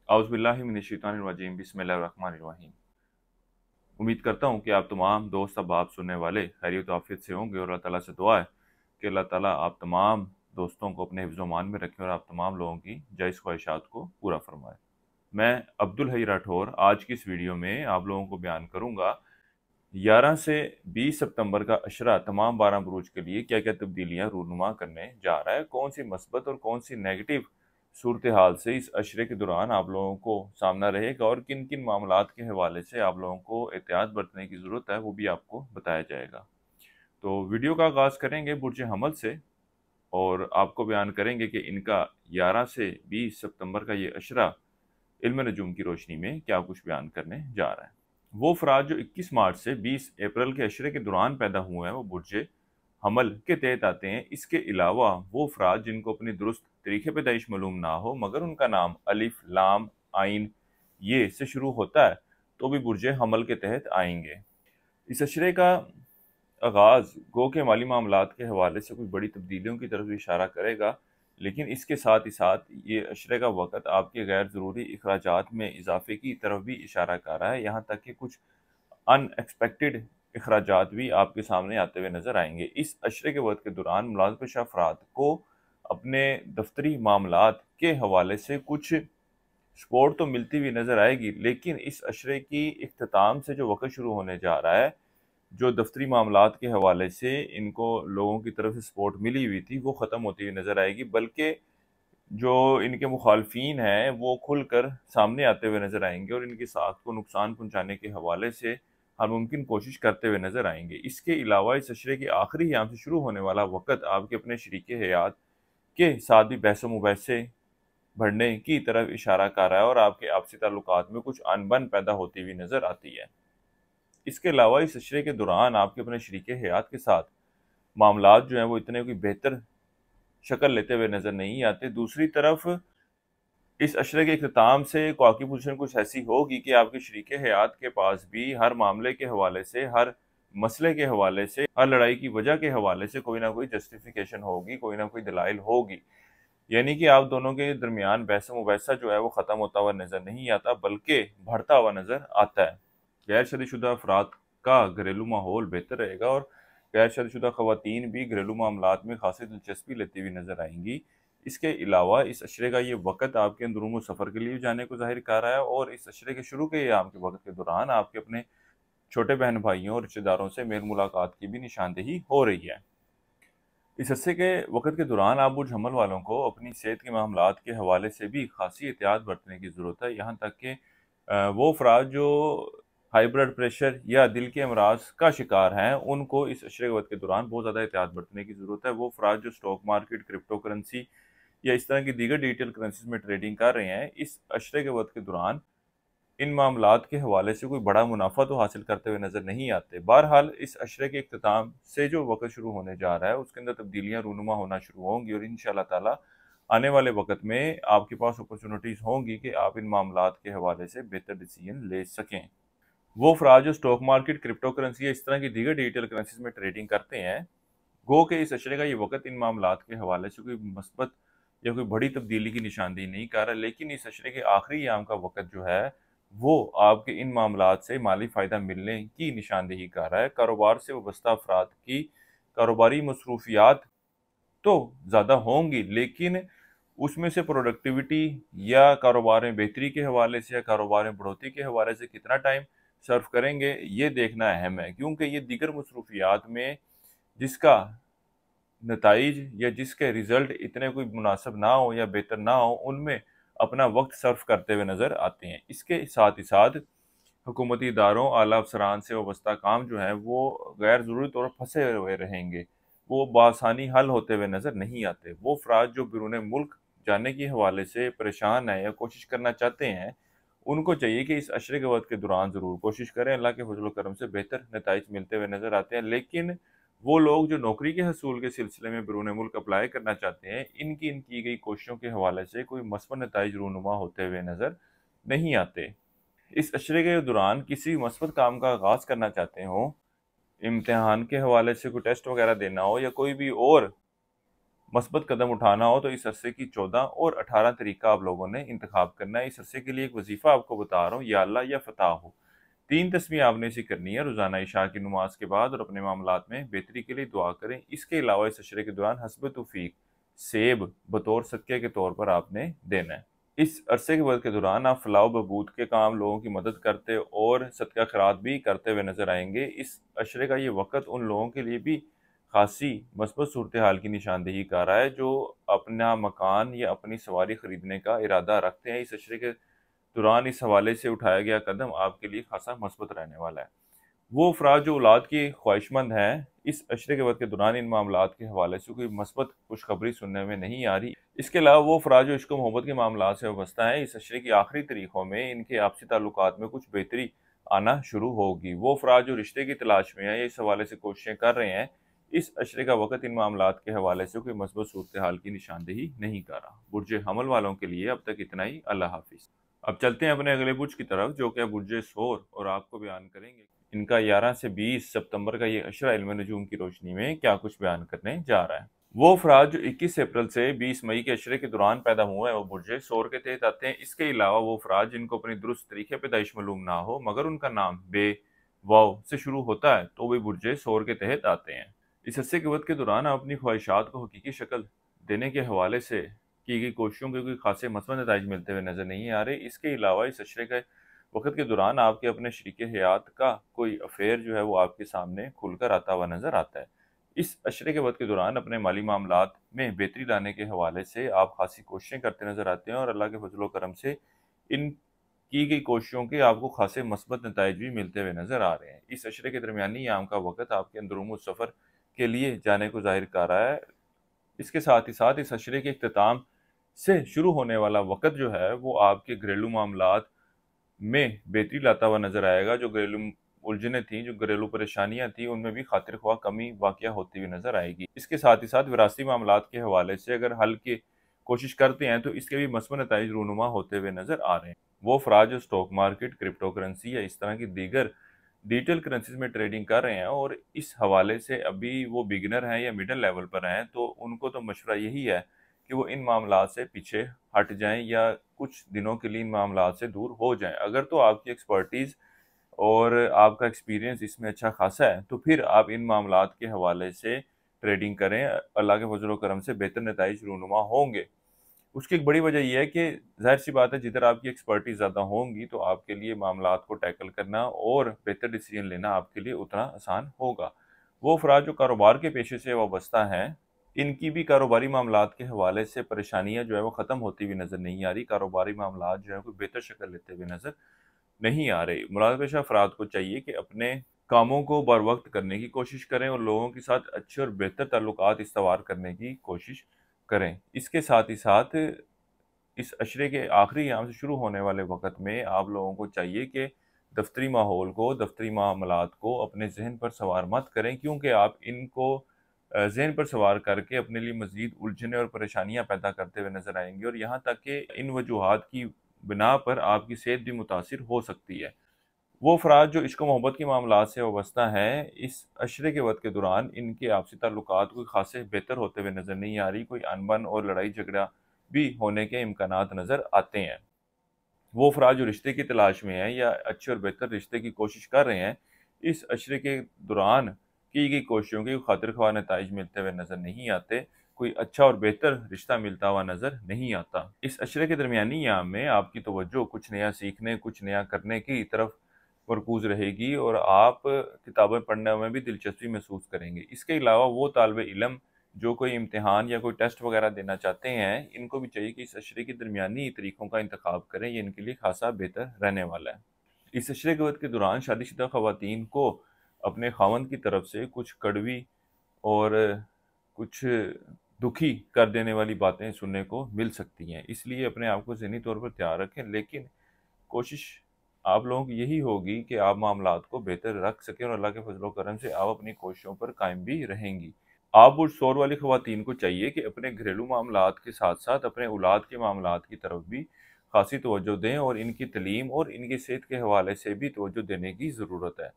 औज़ुबिल्लाहि मिनश्शैतानिर्रजीम बिस्मिल्लाहिर्रहमानिर्रहीम। उम्मीद करता हूँ कि आप तमाम दोस्त अहबाब सुनने वाले खैरियत आफियत से होंगे और अल्लाह ताला से दुआ है कि अल्लाह ताला आप तमाम दोस्तों को अपने हिफ्ज़ मान में रखें और आप तमाम लोगों की जायज़ ख्वाहिशात को पूरा फरमाए। मैं अब्दुल हई राठौर आज की इस वीडियो में आप लोगों को बयान करूँगा 11 से 20 सितंबर का अशरा तमाम 12 बुरूज के लिए क्या क्या तब्दीलियाँ रूनुमा करने जा रहा है, कौन सी मस्बत और कौन सी नेगेटिव सूरत हाल से इस अशरे के दौरान आप लोगों को सामना रहेगा और किन किन मामलात के हवाले से आप लोगों को एहतियात बरतने की ज़रूरत है वो भी आपको बताया जाएगा। तो वीडियो का आगाज़ करेंगे बुर्ज हमल से और आपको बयान करेंगे कि इनका 11 से 20 सितंबर का ये अशरा इल्म नजूम की रोशनी में क्या कुछ बयान करने जा रहा है। वो अफराद जो 21 मार्च से 20 अप्रैल के अशरे के दौरान पैदा हुए हैं वो बुर्ज हमल के तहत आते हैं। इसके अलावा वो अफराद जिनको अपनी दुरुस्त तरीके पैदाइश मालूम ना हो मगर उनका नाम अलिफ लाम आइन ये से शुरू होता है तो भी बुर्ज हमल के तहत आएंगे। इस अशरे का आगाज़ गो के माली मामलात के हवाले से कुछ बड़ी तब्दीलियों की तरफ इशारा करेगा, लेकिन इसके साथ ही साथ ये अशरे का वक़्त आपके गैर ज़रूरी अखराजात में इजाफे की तरफ भी इशारा कर रहा है। यहाँ तक कि कुछ अनएक्सपेक्टेड अखराजात भी आपके सामने आते हुए नज़र आएंगे। इस अशरे के वक़्त के दौरान मुलाज़मपेशा अफराद को अपने दफ्तरी मामलात के हवाले से कुछ सपोर्ट तो मिलती हुई नज़र आएगी, लेकिन इस अशरे की इख्तिताम से जो वक़्त शुरू होने जा रहा है, जो दफ्तरी मामलात के हवाले से इनको लोगों की तरफ से सपोर्ट मिली हुई थी वो ख़त्म होती हुई नज़र आएगी, बल्कि जो इनके मुखालफीन हैं वो खुलकर सामने आते हुए नज़र आएंगे और इनकी साख को नुकसान पहुँचाने के हवाले से हर मुमकिन कोशिश करते हुए नज़र आएंगे। इसके अलावा इस अशरे के आखिरी अयाम से शुरू होने वाला वक़्त आपके अपने शरीके हयात के साथ भी बहस मुबहसे बढ़ने की तरफ इशारा कर रहा है और आपके आपसी ताल्लुकात में कुछ अनबन पैदा होती हुई नज़र आती है। इसके अलावा इस अशरे के दौरान आपके अपने शरीके हयात के साथ मामलात जो हैं वो इतने कोई बेहतर शक्ल लेते हुए नज़र नहीं आते। दूसरी तरफ इस अशरे के इख्तिताम से ख्वाकी पोजीशन कुछ ऐसी होगी कि आपके शरीके हयात के पास भी हर मामले के हवाले से, हर मसले के हवाले से, हर लड़ाई की वजह के हवाले से कोई ना कोई जस्टिफिकेशन होगी, कोई ना कोई दलाइल होगी। यानी कि आप दोनों के दरमियान बहस मुबहसा जो है वो ख़त्म होता हुआ नज़र नहीं आता बल्कि बढ़ता हुआ नज़र आता है। गैर शादीशुदा अफराद का घरेलू माहौल बेहतर रहेगा और गैर शादीशुदा ख़वातीन भी घरेलू मामलात में खासी दिलचस्पी लेती हुई नज़र आएंगी। इसके अलावा इस अशरे का ये वक़्त आपके अंदरूनी सफ़र के लिए जाने को ज़ाहिर कर रहा है और इस अशरे के शुरू के अयाम के वक़्त के दौरान आपके अपने छोटे बहन भाइयों और रिश्तेदारों से मेल मुलाकात की भी निशानदेही हो रही है। इस अरसे के वक़्त के दौरान आप बुर्ज हमल वालों को अपनी सेहत के मामलात के हवाले से भी खासी एहतियात बरतने की ज़रूरत है। यहाँ तक कि वो अफराद जो हाई ब्लड प्रेशर या दिल के अमराज का शिकार हैं उनको इस अशरे के वक़्त के दौरान बहुत ज़्यादा एहतियात बरतने की ज़रूरत है। वो अफराद जो स्टॉक मार्केट, क्रिप्टो करेंसी या इस तरह की दीगर डिजिटल करेंसीज में ट्रेडिंग कर रहे हैं, इस अशरे के वक़्त के दौरान इन मामलात के हवाले से कोई बड़ा मुनाफा तो हासिल करते हुए नज़र नहीं आते। बहरहाल इस अशरे के इख्तिताम से जो वक़्त शुरू होने जा रहा है उसके अंदर तब्दीलियाँ रूनुमा होना शुरू होंगी और इंशाअल्लाह ताला आने वाले वक़्त में आपके पास अपॉर्चुनिटीज़ होंगी कि आप इन मामलात के हवाले से बेहतर डिसीजन ले सकें। वो अफराद जो स्टॉक मार्केट, क्रिप्टो करेंसी या इस तरह की दीगर डिजिटल करेंसीज में ट्रेडिंग करते हैं, गो के इस अशरे का ये वक़्त इन मामलात के हवाले से कोई मस्बत या कोई बड़ी तब्दीली की निशानदेही नहीं कर रहा, लेकिन इस अशरे के आखिरी अयाम का वक़्त जो है वो आपके इन मामलात से माली फ़ायदा मिलने की निशानदेही कर रहा है। कारोबार से वाबस्ता अफराद की कारोबारी मसरूफियात तो ज़्यादा होंगी, लेकिन उसमें से प्रोडक्टिविटी या कारोबार में बेहतरी के हवाले से या कारोबार में बढ़ोतरी के हवाले से कितना टाइम सर्व करेंगे ये देखना अहम है, क्योंकि ये दीगर मसरूफियात में जिसका नताइज या जिसके रिज़ल्ट इतने कोई मुनासिब ना हो या बेहतर ना हो उनमें अपना वक्त सर्व करते हुए नज़र आते हैं। इसके साथ ही साथ हुकूमती इदारों, आला अफसरान से वाबस्ता काम जो है वो गैर ज़रूरी तौर पर फंसे हुए रहेंगे, वो बआसानी हल होते हुए नज़र नहीं आते। वो अफराद जो बैरून मुल्क जाने के हवाले से परेशान हैं या कोशिश करना चाहते हैं, उनको चाहिए कि इस अशरे के वक़्त के दौरान ज़रूर कोशिश करें। अल्लाह के फज़ल व करम से बेहतर नताइज मिलते हुए नज़र आते हैं, लेकिन वो लोग जो नौकरी के हसूल के सिलसिले में बैरून मुल्क अप्लाई करना चाहते हैं, इनकी की गई कोशिशों के हवाले से कोई मस्बत नताइज रूनुमा होते हुए नज़र नहीं आते। इस अशरे के दौरान किसी मस्बत काम का आगाज़ करना चाहते हों, इम्तिहान के हवाले से कोई टेस्ट वगैरह देना हो या कोई भी और मस्बत कदम उठाना हो तो इस अरसे की 14 और 18 तरीका आप लोगों ने इंतखाब करना है। इस अरसे के लिए एक वजीफा आपको बता रहा हूँ, या अल्लाह या फतह हो। 3 तस्बीह आपने इसे करनी है रोज़ाना इशा की नमाज के बाद, और अपने मामलात में बेहतरी के लिए दुआ करें। इसके अलावा इस अशरे के दौरान हस्ब तौफीक सेब बतौर सदक़े के तौर पर आपने देना है। इस अरसे के वक़्त के दौरान आप फलाह बहबूद के काम, लोगों की मदद करते और सदका खैरात भी करते हुए नजर आएंगे। इस अशरे का ये वक़्त उन लोगों के लिए भी खासी मस्बत सूरत हाल की निशानदेही कर रहा है जो अपना मकान या अपनी सवारी खरीदने का इरादा रखते हैं। इस अशरे के दौरान इस हवाले से उठाया गया कदम आपके लिए खासा मस्बत रहने वाला है। वो अफराद जो औलाद की ख्वाहिशमंद हैं, इस अशरे के वक़्त के दौरान इन मामलात के हवाले से कोई मस्बत खुशखबरी सुनने में नहीं आ रही। इसके अलावा वो अफराद जो इश्क व मोहब्बत के मामलात से वाबस्ता हैं, इस अशरे की आखिरी तारीखों में इनके आपसी ताल्लुकात में कुछ बेहतरी आना शुरू होगी। वो अफराद जो रिश्ते की तलाश में हैं या इस हवाले से कोशिशें कर रहे हैं, इस अशरे का वक़्त इन मामलात के हवाले से कोई मस्बत सूरत हाल की निशानदेही नहीं कर रहा। बुर्ज हमल वालों के लिए अब तक इतना ही। अल्लाह हाफिज़। अब चलते हैं अपने अगले बुर्ज की तरफ, जो कि बुर्ज सोर, और आपको बयान करेंगे इनका 11 से 20 सितंबर का ये अशरा इल्म नजूम की रोशनी में क्या कुछ बयान करने जा रहा है। वो अफराद जो 21 अप्रैल से 20 मई के अशरे के दौरान पैदा हुए हैं, वो बुर्ज सोर के तहत आते हैं। इसके अलावा वो अफराद जिनको अपनी दुरुस्त तरीके पैदाइश मालूम ना हो मगर उनका नाम बे वाव से शुरू होता है, तो वे बुर्ज सोर के तहत आते हैं। इस अरसे के वक्त के दौरान आप अपनी ख्वाहिशात को हकीकी शक्ल देने के हवाले से की गई कोशिशों के कोई खासे मसबत नताइज मिलते हुए नजर नहीं आ रहे। इसके अलावा इस अशरे के वक्त के दौरान आपके अपने शरीके हयात का कोई अफेयर जो है वो आपके सामने खुलकर आता हुआ नजर आता है। इस अशरे के वक्त के दौरान अपने माली मामलात में बेहतरी लाने के हवाले से आप खासी कोशिशें करते नजर आते हैं, और अल्लाह के फजल व करम से इन की गई कोशिशों के आपको खासे मस्बत नताइज भी मिलते हुए नजर आ रहे हैं। इस अशरे के दरमियानी याम का वक्त आपके अंदरूम सफ़र के लिए जाने को जाहिर कर रहा है। इसके साथ ही साथ इस अशरे के इख्तिताम से शुरू होने वाला वक्त जो है वो आपके घरेलू मामलात में बेहतरी लाता हुआ नजर आएगा। जो घरेलू उलझनें थी, जो घरेलू परेशानियां थी, उनमें भी खातिर ख्वाह कमी वाक़या होती हुई नजर आएगी। इसके साथ ही साथ विरासती मामलात के हवाले से अगर हल की कोशिश करते हैं तो इसके भी मस्बत नताइज रूनुमा होते हुए नजर आ रहे हैं। वो अफराद जो स्टॉक मार्केट, क्रिप्टो करेंसी या इस तरह की दीगर डिजिटल करेंसीज में ट्रेडिंग कर रहे हैं और इस हवाले से अभी वो बिगिनर हैं या मिडिल लेवल पर हैं, तो उनको तो मशवरा यही है कि वो इन मामलात से पीछे हट जाएं या कुछ दिनों के लिए इन मामलात से दूर हो जाएं। अगर तो आपकी एक्सपर्टीज़ और आपका एक्सपीरियंस इसमें अच्छा खासा है तो फिर आप इन मामलात के हवाले से ट्रेडिंग करें। अल्लाह के फजल व करम से बेहतर नताइज रूनुमा होंगे। उसकी एक बड़ी वजह यह है कि ज़ाहिर सी बात है, जिधर आपकी एक्सपर्टीज ज़्यादा होंगी तो आपके लिए मामलात को टैकल करना और बेहतर डिसीजन लेना आपके लिए उतना आसान होगा। वो अफराद जो कारोबार के पेशे से वाबस्ता हैं, इनकी भी कारोबारी मामलात के हवाले से परेशानियां जो है वो ख़त्म होती हुई नज़र नहीं आ रही। कारोबारी मामलात जो है कोई बेहतर शक्ल लेते हुए नज़र नहीं आ रही। मुलाज़िम अफराद को चाहिए कि अपने कामों को बर वक्त करने की कोशिश करें और लोगों के साथ अच्छे और बेहतर ताल्लुकात इस्तवार करने की कोशिश करें। इसके साथ ही साथ इस अशरे के आखिरी याम से शुरू होने वाले वक़्त में आप लोगों को चाहिए कि दफ्तरी माहौल को, दफ्तरी मामलात को अपने जहन पर सवार मत करें, क्योंकि आप इनको जहन पर सवार करके अपने लिए मज़ीद उलझने और परेशानियाँ पैदा करते हुए नज़र आएंगे, और यहाँ तक कि इन वजूहात की बिना पर आपकी सेहत भी मुतासिर हो सकती है। वो अफराद जो इश्क मोहब्बत के मामलात से वाबस्ता हैं, इस अशरे के वक़्त के दौरान इनके आपसी ताल्लुकात कोई खासे बेहतर होते हुए नज़र नहीं आ रही। कोई अनबन और लड़ाई झगड़ा भी होने के इम्कानात नज़र आते हैं। वो अफराद जो रिश्ते की तलाश में हैं या अच्छे और बेहतर रिश्ते की कोशिश कर रहे हैं, इस अशरे के दौरान की गई कोशिशों के खातिर ख्वाह नताइज मिलते हुए नज़र नहीं आते। कोई अच्छा और बेहतर रिश्ता मिलता हुआ नज़र नहीं आता। इस अशरे के दरमियानी याम में आपकी तवज्जो कुछ नया सीखने, कुछ नया करने की तरफ मरकूज़ रहेगी और आप किताबें पढ़ने में भी दिलचस्पी महसूस करेंगे। इसके अलावा वो तालिब इल्म जो कोई इम्तिहान या कोई टेस्ट वगैरह देना चाहते हैं, इनको भी चाहिए कि इस अशरे के दरमियानी तरीक़ों का इंतखाब करें, ये इनके लिए खासा बेहतर रहने वाला है। इस अशरे के वक़्त के दौरान शादीशुदा ख़वातीन को अपने ख़ावंद की तरफ से कुछ कड़वी और कुछ दुखी कर देने वाली बातें सुनने को मिल सकती हैं, इसलिए अपने आप को ज़हनी तौर पर तैयार रखें। लेकिन कोशिश आप लोगों की यही होगी कि आप मामलात को बेहतर रख सकें और अल्लाह के फजल व करम से आप अपनी कोशिशों पर कायम भी रहेंगी। आप उस शोर वाली ख़वातीन को चाहिए कि अपने घरेलू मामलात के साथ साथ अपने औलाद के मामलात की तरफ भी खासी तवज्जो दें और इनकी तलीम और इनकी सेहत के हवाले से भी तवज्जो देने की ज़रूरत है।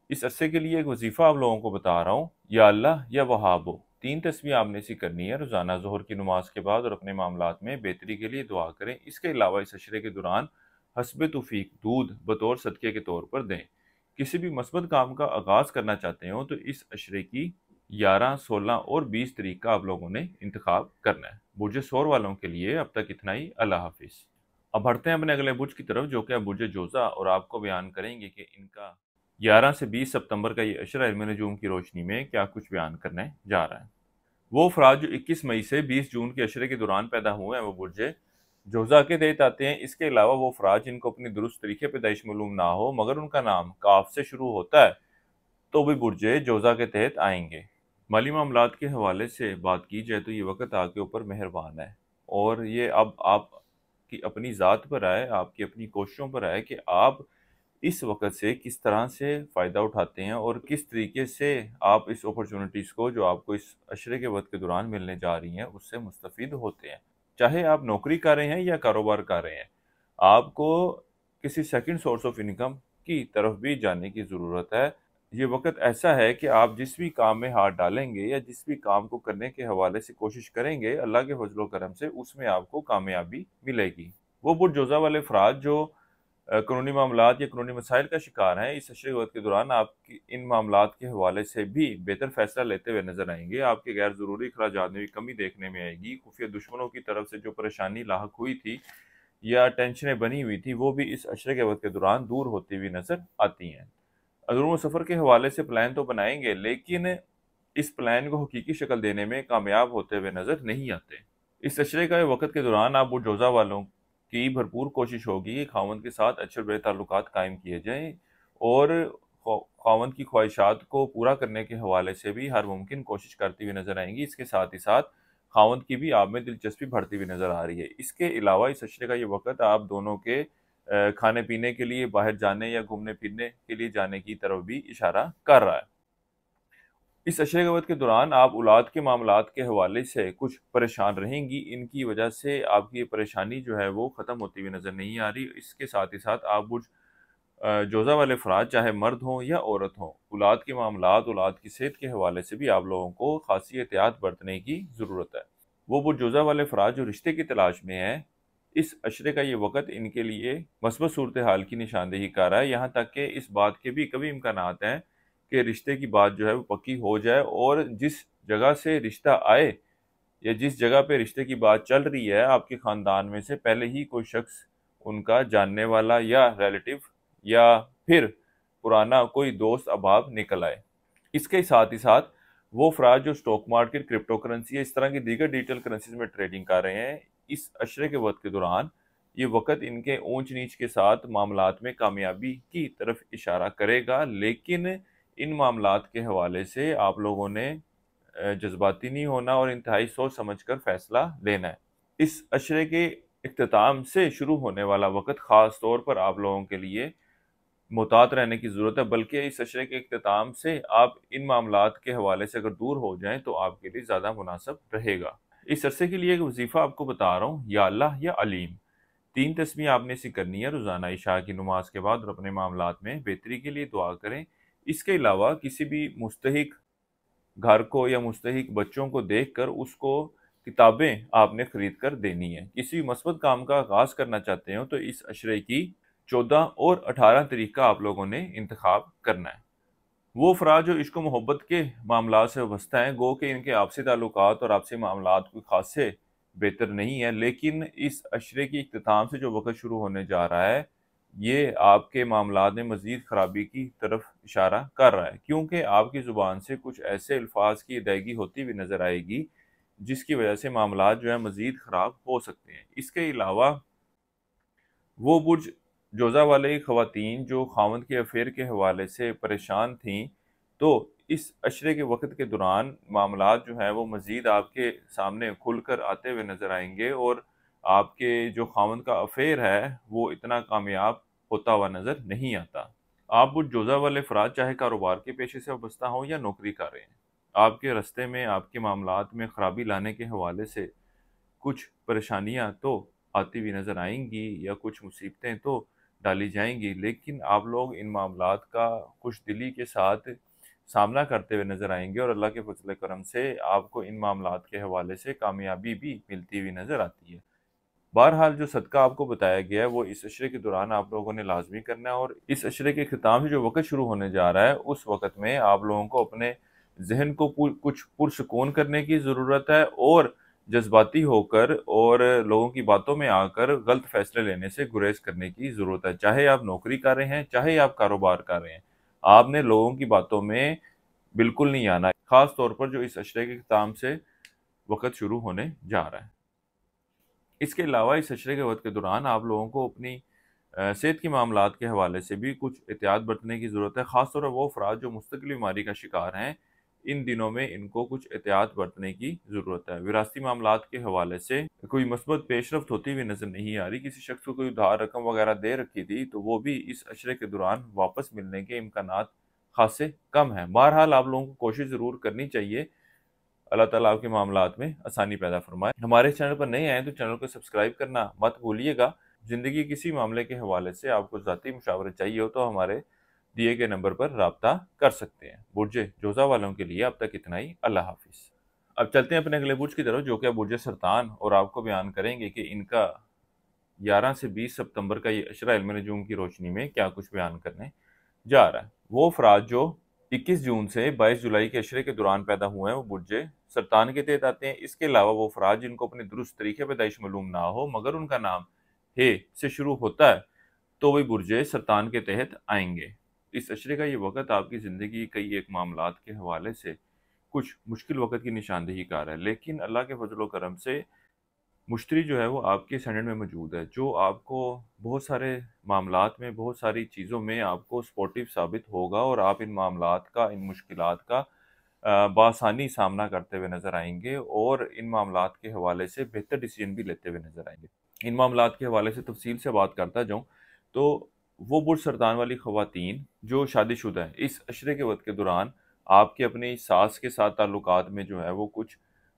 इस अरसे के लिए एक वजीफ़ा आप लोगों को बता रहा हूँ, या अल्लाह या वहाब हो। 3 तस्बीह आपने ऐसी करनी है रोज़ाना ज़ोहर की नमाज के बाद और अपने मामलात में बेहतरी के लिए दुआ करें। इसके अलावा इस अशरे के दौरान हस्बे तौफीक दूध बतौर सदक़े के तौर पर दें। किसी भी मस्बत काम का आगाज़ करना चाहते हो तो इस अशरे की 11, 16 और 20 तारीख का आप लोगों ने इंतखाब करना है। बुर्ज सौर वालों के लिए अब तक इतना ही। अल्लाह हाफिज़। अब बढ़ते हैं अपने अगले बुर्ज की तरफ जो कि है बुर्ज जोज़ा, और आपको बयान करेंगे कि इनका 11 से 20 सितंबर का ये अशरा इल्म नजूम की रोशनी में क्या कुछ बयान करने जा रहा है। वो अफराद जो 21 मई से 20 जून के अशरे के दौरान पैदा हुए हैं वो बुर्ज जोज़ा के तहत आते हैं। इसके अलावा वो अफराद जिनको अपनी दुरुस्त तरीके पैदाइश मालूम ना हो मगर उनका नाम काफ से शुरू होता है तो भी बुर्ज जोज़ा के तहत आएंगे। माली मामलात के हवाले से बात की जाए तो ये वक्त आपके ऊपर मेहरबान है, और ये अब आपकी अपनी ज़ात पर आए, आपकी अपनी कोशिशों पर आए कि आप इस वक्त से किस तरह से फ़ायदा उठाते हैं और किस तरीके से आप इस अपॉर्चुनिटीज़ को जो आपको इस अशरे के वक्त के दौरान मिलने जा रही हैं उससे मुस्तफ़ीद होते हैं। चाहे आप नौकरी कर रहे हैं या कारोबार कर रहे हैं, आपको किसी सेकंड सोर्स ऑफ इनकम की तरफ भी जाने की ज़रूरत है। ये वक्त ऐसा है कि आप जिस भी काम में हाथ डालेंगे या जिस भी काम को करने के हवाले से कोशिश करेंगे, अल्लाह के फजलो करम से उसमें आपको कामयाबी मिलेगी। वो बुरजोज़ा वाले अफराद जो कानूनी मामलात या कानूनी मसाइल का शिकार हैं, इस अशरे वक्त के दौरान आपकी इन मामलात के हवाले से भी बेहतर फैसला लेते हुए नजर आएंगे। आपके गैर ज़रूरी अखराजात में भी कमी देखने में आएगी। खुफिया दुश्मनों की तरफ से जो परेशानी लाहक हुई थी या टेंशनें बनी हुई थी वो भी इस अशरे के वक्त के दौरान दूर होती हुई नजर आती हैं। अंदरूनी सफ़र के हवाले से प्लान तो बनाएंगे लेकिन इस प्लान को हकीकी शक्ल देने में कामयाब होते हुए नजर नहीं आते। इस अशरे का वक्त के दौरान आप बुरजोज़ा वालों की भरपूर कोशिश होगी कि खावंद के साथ अच्छे बुरे ताल्लुकात कायम किए जाएं, और खावंद की ख्वाहिशात को पूरा करने के हवाले से भी हर मुमकिन कोशिश करती हुई नजर आएंगी। इसके साथ ही साथ खावंद की भी आप में दिलचस्पी बढ़ती हुई नजर आ रही है। इसके अलावा इस अशरे का ये वक्त आप दोनों के खाने पीने के लिए बाहर जाने या घूमने फिरने के लिए जाने की तरफ भी इशारा कर रहा है। इस अशरे के वक्त के दौरान आप औलाद के मामलात के हवाले से कुछ परेशान रहेंगी। इनकी वजह से आपकी ये परेशानी जो है वो ख़त्म होती हुई नज़र नहीं आ रही। इसके साथ ही साथ आप बुर्ज जोज़ा वाले अफराद चाहे मर्द हों या औरत हों, औलाद के मामलात, औलाद की सेहत के हवाले से भी आप लोगों को खासी एहतियात बरतने की ज़रूरत है। वो बुर्ज जोज़ा वाले अफराद जो रिश्ते की तलाश में हैं, इस अशरे का ये वक्त इनके लिए मस्बत सूरत हाल की निशानदेही कर रहा है। यहाँ तक कि इस बात के भी कभी इम्कानात हैं कि रिश्ते की बात जो है वो पक्की हो जाए, और जिस जगह से रिश्ता आए या जिस जगह पे रिश्ते की बात चल रही है आपके ख़ानदान में से पहले ही कोई शख्स उनका जानने वाला या रिलेटिव या फिर पुराना कोई दोस्त अहबाब निकल आए। इसके साथ ही साथ वो अफराद जो स्टॉक मार्केट, क्रिप्टो करेंसी या इस तरह की दीगर डिजिटल करेंसीज में ट्रेडिंग कर रहे हैं, इस अशरे के वक्त के दौरान ये वक्त इनके ऊंच नीच के साथ मामलात में कामयाबी की तरफ इशारा करेगा। लेकिन इन मामलात के हवाले से आप लोगों ने जज्बाती नहीं होना और इंतहाई सोच समझ कर फैसला लेना है। इस अशरे के इख्तिताम से शुरू होने वाला वक्त ख़ास तौर पर आप लोगों के लिए मुहतात रहने की ज़रूरत है, बल्कि इस अशरे के इख्तिताम से आप इन मामलात के हवाले से अगर दूर हो जाएं तो आपके लिए ज़्यादा मुनासिब रहेगा। इस अरसे के लिए एक वजीफ़ा आपको बता रहा हूँ, या अल्लाह या अलीम। 3 तस्बीह आपने इसी करनी है रोज़ाना इशा की नमाज के बाद, और अपने मामलात में बेहतरी के लिए दुआ करें। इसके अलावा किसी भी मुस्तहिक घर को या मुस्तहिक बच्चों को देख कर उसको किताबें आपने खरीद कर देनी है। किसी मस्बत काम का आगाज़ करना चाहते हो तो इस अशरे की 14 और 18 तारीख का आप लोगों ने इंतखाब करना है। वो अफराद जो इश्क मोहब्बत के मामला से वाबस्ता हैं, गो कि इनके आपसी ताल्लुकात और आपसी मामलात कोई खासे बेहतर नहीं है, लेकिन इस अशरे की इख्तिताम से जो वक्त शुरू होने जा रहा है ये आपके मामलात में मज़ीद ख़राबी की तरफ इशारा कर रहा है, क्योंकि आपकी ज़ुबान से कुछ ऐसे अल्फाज की अदायगी होती हुई नज़र आएगी जिसकी वजह से मामलात जो है मज़ीद ख़राब हो सकते हैं। इसके अलावा वो बुर्ज जोज़ा वाले ख़वातीन जो ख़ावंद के अफेयर के हवाले से परेशान थीं, तो इस अशरे के वक्त के दौरान मामलात जो हैं वो मज़ीद आपके सामने खुल कर आते हुए नज़र आएंगे, और आपके जो ख़ावंद का अफेयर है वो इतना कामयाब होता हुआ नज़र नहीं आता। आप बुर्ज जोज़ा वाले अफराद चाहे कारोबार के पेशे से वाबस्ता हों या नौकरी कर रहे हैं, आपके रास्ते में आपके मामलात में ख़राबी लाने के हवाले से कुछ परेशानियाँ तो आती हुई नज़र आएंगी या कुछ मुसीबतें तो डाली जाएंगी, लेकिन आप लोग इन मामलात का खुश दिली के साथ सामना करते हुए नजर आएंगे और अल्लाह के फजल करम से आपको इन मामलात के हवाले से कामयाबी भी मिलती हुई नजर आती है। बहरहाल जो सदका आपको बताया गया है वो इस अशरे के दौरान आप लोगों ने लाजमी करना है, और इस अशरे के ख़िताम से जो वक़्त शुरू होने जा रहा है उस वक़्त में आप लोगों को अपने जहन को कुछ पुरसकून करने की ज़रूरत है, और जज्बाती होकर और लोगों की बातों में आकर गलत फैसले लेने से गुरेज करने की ज़रूरत है। चाहे आप नौकरी कर रहे हैं, चाहे आप कारोबार कर रहे हैं, आपने लोगों की बातों में बिल्कुल नहीं आना, ख़ास तौर पर जो इस अशरे के ख़िताम से वक़्त शुरू होने जा रहा है। इसके अलावा इस अशरे के वक़्त के दौरान आप लोगों को अपनी सेहत के मामलात के हवाले से भी कुछ एहतियात बरतने की ज़रूरत है। ख़ास तौर पर वो अफ़राद जो मुस्तकिल बीमारी का शिकार हैं, इन दिनों में इनको कुछ एहतियात बरतने की ज़रूरत है। विरासती मामलात के हवाले से कोई मस्बत पेशरफ्त होती हुई नज़र नहीं आ रही। किसी शख्स को कोई उधार रकम वगैरह दे रखी थी, तो वो भी इस अशरे के दौरान वापस मिलने के इम्कानात ख़ासे कम हैं। बहरहाल आप लोगों को कोशिश ज़रूर करनी चाहिए, अल्लाह ताला आपके मामलात में आसानी पैदा फरमाए। हमारे चैनल पर नए आए तो चैनल को सब्सक्राइब करना मत भूलिएगा। ज़िंदगी किसी मामले के हवाले से आपको ज़ाती मुशावरत चाहिए हो तो हमारे दिए गए नंबर पर राब्ता कर सकते हैं। बुर्ज जोज़ा वालों के लिए अब तक इतना ही। अल्लाह हाफिज़। अब चलते हैं अपने अगले बुर्ज की तरफ, जो कि बुर्ज सरतान, और आपको बयान करेंगे कि इनका 11 से 20 सितंबर का ये अशरा इल्म नजूम की रोशनी में क्या कुछ बयान करने जा रहा है। वो अफराद जो 21 जून से 22 जुलाई के अशरे के दौरान पैदा हुए हैं वो बुर्ज सरतान के तहत आते हैं। इसके अलावा वो अफराद जिनको अपने दुरुस्त तरीके पैदाइश मालूम ना हो मगर उनका नाम हे से शुरू होता है, तो वही बुर्ज सरतान के तहत आएंगे। इस अशरे का ये वक़्त आपकी ज़िंदगी कई एक मामलात के हवाले से कुछ मुश्किल वक़्त की निशानदेही कार है, लेकिन अल्लाह के फजल करम से मुश्तरी जो है वो आपके स्टैंडर्ड में मौजूद है, जो आपको बहुत सारे मामलात में, बहुत सारी चीज़ों में आपको सपोर्टिव साबित होगा, और आप इन मामलात का, इन मुश्किलात का बआसानी सामना करते हुए नज़र आएंगे, और इन मामलात के हवाले से बेहतर डिसीजन भी लेते हुए नज़र आएंगे। इन मामलात के हवाले से तफसील से बात करता जाऊँ तो वो बुर्ज सरतान वाली ख़वातीन जो शादीशुदा हैं, इस अशरे के वक़्त के दौरान आपके अपनी सास के साथ ताल्लुकात में जो है वो कुछ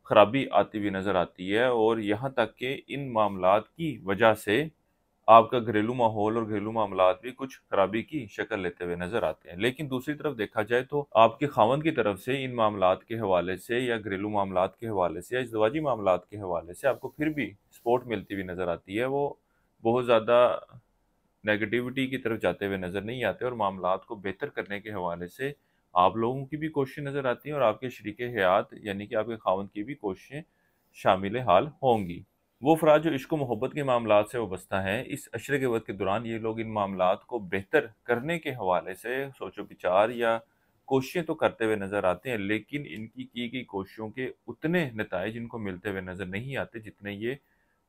खराबी आती हुई नज़र आती है, और यहाँ तक कि इन मामलात की वजह से आपका घरेलू माहौल और घरेलू मामलात भी कुछ खराबी की शक्ल लेते हुए नज़र आते हैं। लेकिन दूसरी तरफ देखा जाए तो आपके खावंद की तरफ से इन मामलात के हवाले से, या घरेलू मामलात के हवाले से, या इज़दवाजी मामलात के हवाले से आपको फिर भी सपोर्ट मिलती हुई नज़र आती है। वो बहुत ज़्यादा नेगेटिविटी की तरफ जाते हुए नज़र नहीं आते, और मामलात को बेहतर करने के हवाले से आप लोगों की भी कोशिशें नज़र आती हैं, और आपके शरीके हयात यानी कि आपके खावंद की भी कोशिशें शामिल हाल होंगी। वो अफराद जो इश्क मोहब्बत के मामलात से वाबस्ता हैं, इस अशरे के वक्त के दौरान ये लोग इन मामलात को बेहतर करने के हवाले से सोचो विचार या कोशिशें तो करते हुए नज़र आते हैं, लेकिन इनकी की गई कोशिशों के उतने नताइज इनको मिलते हुए नज़र नहीं आते जितने ये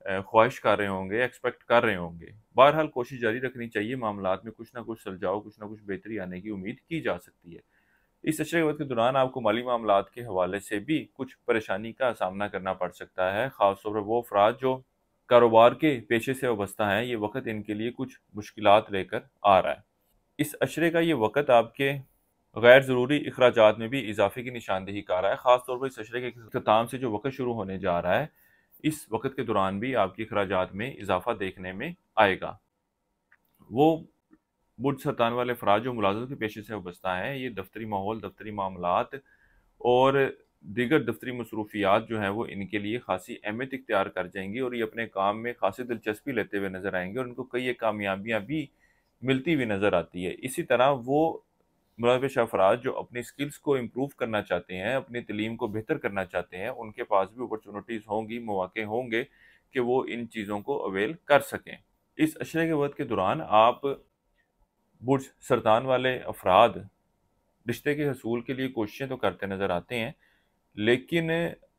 ख्वाहिश कर रहे होंगे, एक्सपेक्ट कर रहे होंगे। बहरहाल कोशिश जारी रखनी चाहिए, मामलात में कुछ ना कुछ सुलझाव, कुछ ना कुछ बेहतरी आने की उम्मीद की जा सकती है। इस अशरे वक्त के दौरान आपको माली मामलात के हवाले से भी कुछ परेशानी का सामना करना पड़ सकता है। ख़ास तौर पर वो अफराद जो कारोबार के पेशे से वाबस्ता हैं, ये वक्त इनके लिए कुछ मुश्किलात लेकर आ रहा है। इस अशरे का ये वक्त आपके गैर ज़रूरी अखराजात में भी इजाफे की निशानदेही कर रहा है। ख़ास तौर पर इस अशरे के अख्ताम से जो वक्त शुरू होने जा रहा है, इस वक्त के दौरान भी आपके अखराजात में इजाफा देखने में आएगा। वो बुर्ज सरतान वाले अफराद जो मुलाजमत के पेशे से वाबस्ता हैं, ये दफ्तरी माहौल, दफ्तरी मामलात और दीगर दफ्तरी मसरूफियात जो हैं वो इनके लिए खासी अहमियत इख्तियार कर जाएंगी, और ये अपने काम में खासी दिलचस्पी लेते हुए नज़र आएंगे, और उनको कई एक कामयाबियाँ भी मिलती हुई नज़र आती है। इसी तरह वो मुलाविश अफराद जो अपनी स्किल्स को इम्प्रूव करना चाहते हैं, अपनी तलीम को बेहतर करना चाहते हैं, उनके पास भी अपॉर्चुनिटीज़ होंगी, मौके होंगे कि वो इन चीज़ों को अवेल कर सकें। इस अशरे के वक्त के दौरान आप बुर्ज सरतान वाले अफराद रिश्ते के हसूल के लिए कोशिशें तो करते नज़र आते हैं, लेकिन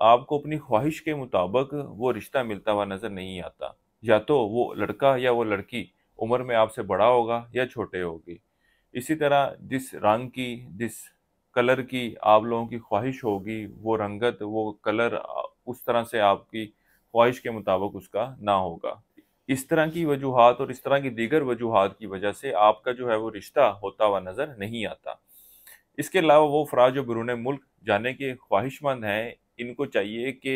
आपको अपनी ख्वाहिश के मुताबिक वो रिश्ता मिलता हुआ नज़र नहीं आता। या तो वो लड़का या वो लड़की उम्र में आपसे बड़ा होगा या छोटे होगी। इसी तरह जिस रंग की, जिस कलर की आप लोगों की ख्वाहिश होगी, वो रंगत, वो कलर उस तरह से आपकी ख्वाहिश के मुताबिक उसका ना होगा। इस तरह की वजूहात और इस तरह की दीगर वजूहात की वजह से आपका जो है वो रिश्ता होता हुआ नज़र नहीं आता। इसके अलावा वो अफराद जो बैरून मुल्क जाने के ख्वाहिशमंद हैं, इनको चाहिए कि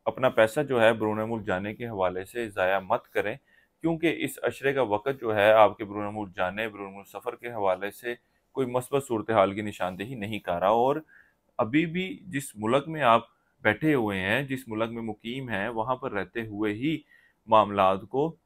अपना पैसा जो है बैरून मुल्क जाने के हवाले से ज़ाया मत करें, क्योंकि इस अशरे का वक़्त जो है आपके बैरून मुल्क जाने, बैरून मुल्क सफ़र के हवाले से कोई मस्बत सूरत हाल की निशानदेही नहीं कर रहा। और अभी भी जिस मुल्क में आप बैठे हुए हैं, जिस मुल्क में मुकीम हैं, वहाँ पर रहते हुए ही मामलात को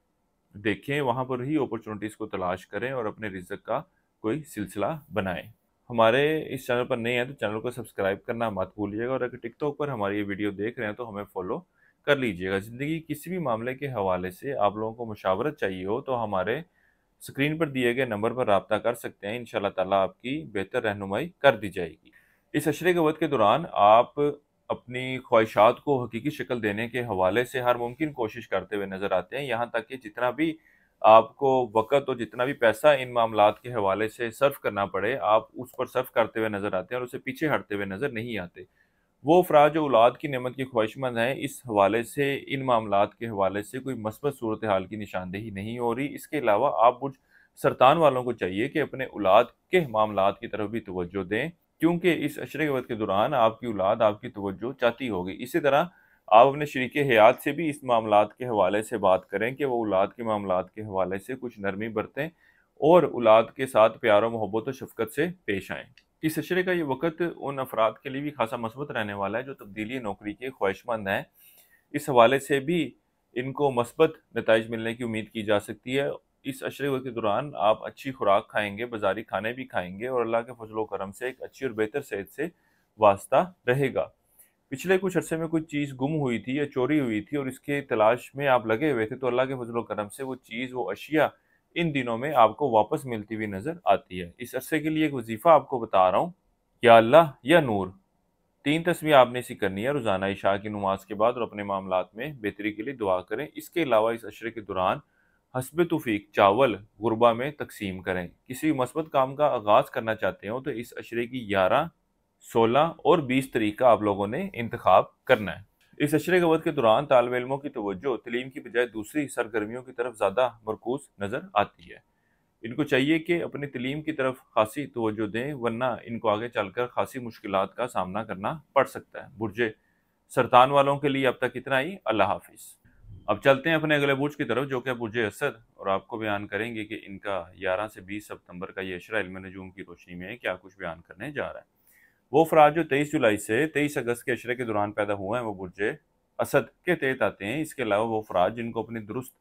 देखें, वहाँ पर ही अपॉर्चुनिटीज़ को तलाश करें और अपने रिज़्क का कोई सिलसिला बनाएं। हमारे इस चैनल पर नए हैं तो चैनल को सब्सक्राइब करना मत भूलिएगा, और अगर टिकटॉक पर हमारी ये वीडियो देख रहे हैं तो हमें फॉलो कर लीजिएगा। ज़िंदगी किसी भी मामले के हवाले से आप लोगों को मशावरत चाहिए हो तो हमारे स्क्रीन पर दिए गए नंबर पर रब्ता कर सकते हैं। इंशाल्लाह ताला आपकी बेहतर रहनुमाई कर दी जाएगी। इस अशरे के वक्त के दौरान आप अपनी ख्वाहिशात को हकीकी शक्ल देने के हवाले से हर मुमकिन कोशिश करते हुए नज़र आते हैं। यहाँ तक कि जितना भी आपको वक़्त और जितना भी पैसा इन मामलात के हवाले से सर्फ करना पड़े, आप उस पर सर्फ करते हुए नज़र आते हैं और उससे पीछे हटते हुए नज़र नहीं आते। वो अफ़राद जो औलाद की नेमत के ख्वाहिशमंद हैं, इस हवाले से, इन मामलात के हवाले से कोई मस्बत सूरत हाल की निशानदेही नहीं हो रही। इसके अलावा आप बुर्ज सरतान वालों को चाहिए कि अपने औलाद के मामलात की तरफ भी तवज्जो दें, क्योंकि इस अशरे के वक्त के दौरान आपकी औलाद आपकी तवज्जो चाहती होगी। इसी तरह आप अपने शरीके हयात से भी इस मामलात के हवाले से बात करें कि वो औलाद के मामलात के हवाले से कुछ नरमी बरतें और औलाद के साथ प्यार और मोहब्बत और शफकत से पेश आएँ। इस अशरे का ये वक़्त उन अफराद के लिए भी खासा मस्बत रहने वाला है जो तब्दीली नौकरी के ख्वाहिशमंद हैं। इस हवाले से भी इनको मस्बत नताइज मिलने की उम्मीद की जा सकती है। इस अशरे के दौरान आप अच्छी खुराक खाएँगे, बाज़ारी खाने भी खाएँगे और अल्लाह के फज़ल व करम से एक अच्छी और बेहतर सेहत से वास्ता रहेगा। पिछले कुछ अरसे में कोई चीज़ गुम हुई थी या चोरी हुई थी और इसके तलाश में आप लगे हुए थे, तो अल्लाह के फज़ल व करम से वो चीज़, वो अशिया इन दिनों में आपको वापस मिलती हुई नज़र आती है। इस अरसे के लिए एक वजीफ़ा आपको बता रहा हूँ, या अल्लाह या नूर। 3 तस्बीह आपने इसी करनी है रोज़ाना इशा की नमाज के बाद, और अपने मामलात में बेहतरी के लिए दुआ करें। इसके अलावा इस अशरे के दौरान हस्ब तौफीक चावल गुरबा में तकसीम करें। किसी मस्बत काम का आगाज़ करना चाहते हो तो इस अशरे की 11, 16 और 20 तारीख का आप लोगों ने इंतखाब करना है। इस अशरे के वक्त के दौरान तालिब इल्मों की तवज्जो तलीम की बजाय दूसरी सरगर्मियों की तरफ ज़्यादा मरकूज नज़र आती है। इनको चाहिए कि अपनी तलीम की तरफ खासी तवज्जो दें, वरना इनको आगे चलकर खासी मुश्किलात का सामना करना पड़ सकता है। बुर्जे सरतान वालों के लिए अब तक इतना ही। अल्लाह हाफिज़। अब चलते हैं अपने अगले बुर्ज की तरफ जो कि बुर्जे असद, और आपको बयान करेंगे कि इनका 11 से 20 सितंबर का ये अशरा इल्म नजूम की रोशनी में क्या कुछ बयान करने जा रहा है। वो अफराद जो 23 जुलाई से 23 अगस्त के अशरे के दौरान पैदा हुए हैं वो बुर्जे असद के तहत आते हैं। इसके अलावा वो अफराद जिनको अपनी दुरुस्त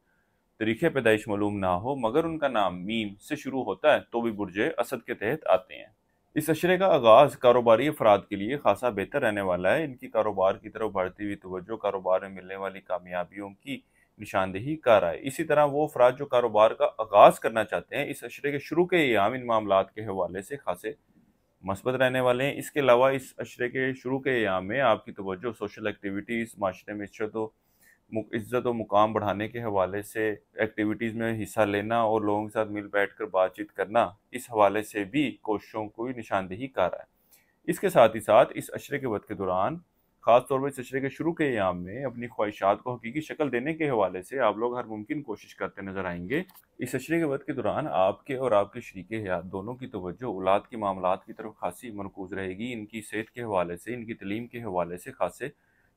तरीके पैदाइश मालूम ना हो मगर उनका नाम मीम से शुरू होता है तो भी बुर्जे असद के तहत आते हैं। इस अशरे का आगाज़ कारोबारी अफराद के लिए खासा बेहतर रहने वाला है। इनकी कारोबार की तरफ बढ़ती हुई तवज्जो कारोबार में मिलने वाली कामयाबियों की निशानदेही कर रहा है। इसी तरह वो अफराद जो कारोबार का आगाज़ करना चाहते हैं, इस अशरे के शुरू के अयाम इन मामलात के हवाले से खासे मस्बत रहने वाले हैं। इसके अलावा इस अशरे के शुरू के अयाम में आपकी तवज्जो सोशल एक्टिविटीज़, माशरे में इज़्ज़त व मुकाम बढ़ाने के हवाले से एक्टिविटीज़ में हिस्सा लेना और लोगों के साथ मिल बैठ कर बातचीत करना, इस हवाले से भी कोशिशों को निशानदेही कर रहा है। इसके साथ ही साथ इस अशरे के वक्त के दौरान ख़ास तौर पर इस अशरे के शुरू के अयाम में अपनी ख्वाहिशात को हकीकी शक्ल देने के हवाले से आप लोग हर मुमकिन कोशिश करते नज़र आएंगे। इस अशरे के वक्त के दौरान आपके और आपके शरीके हयात दोनों की तवज्जो औलाद के मामलात की तरफ खासी मरकूज रहेगी। इनकी सेहत के हवाले से, इनकी तलीम के हवाले से खासे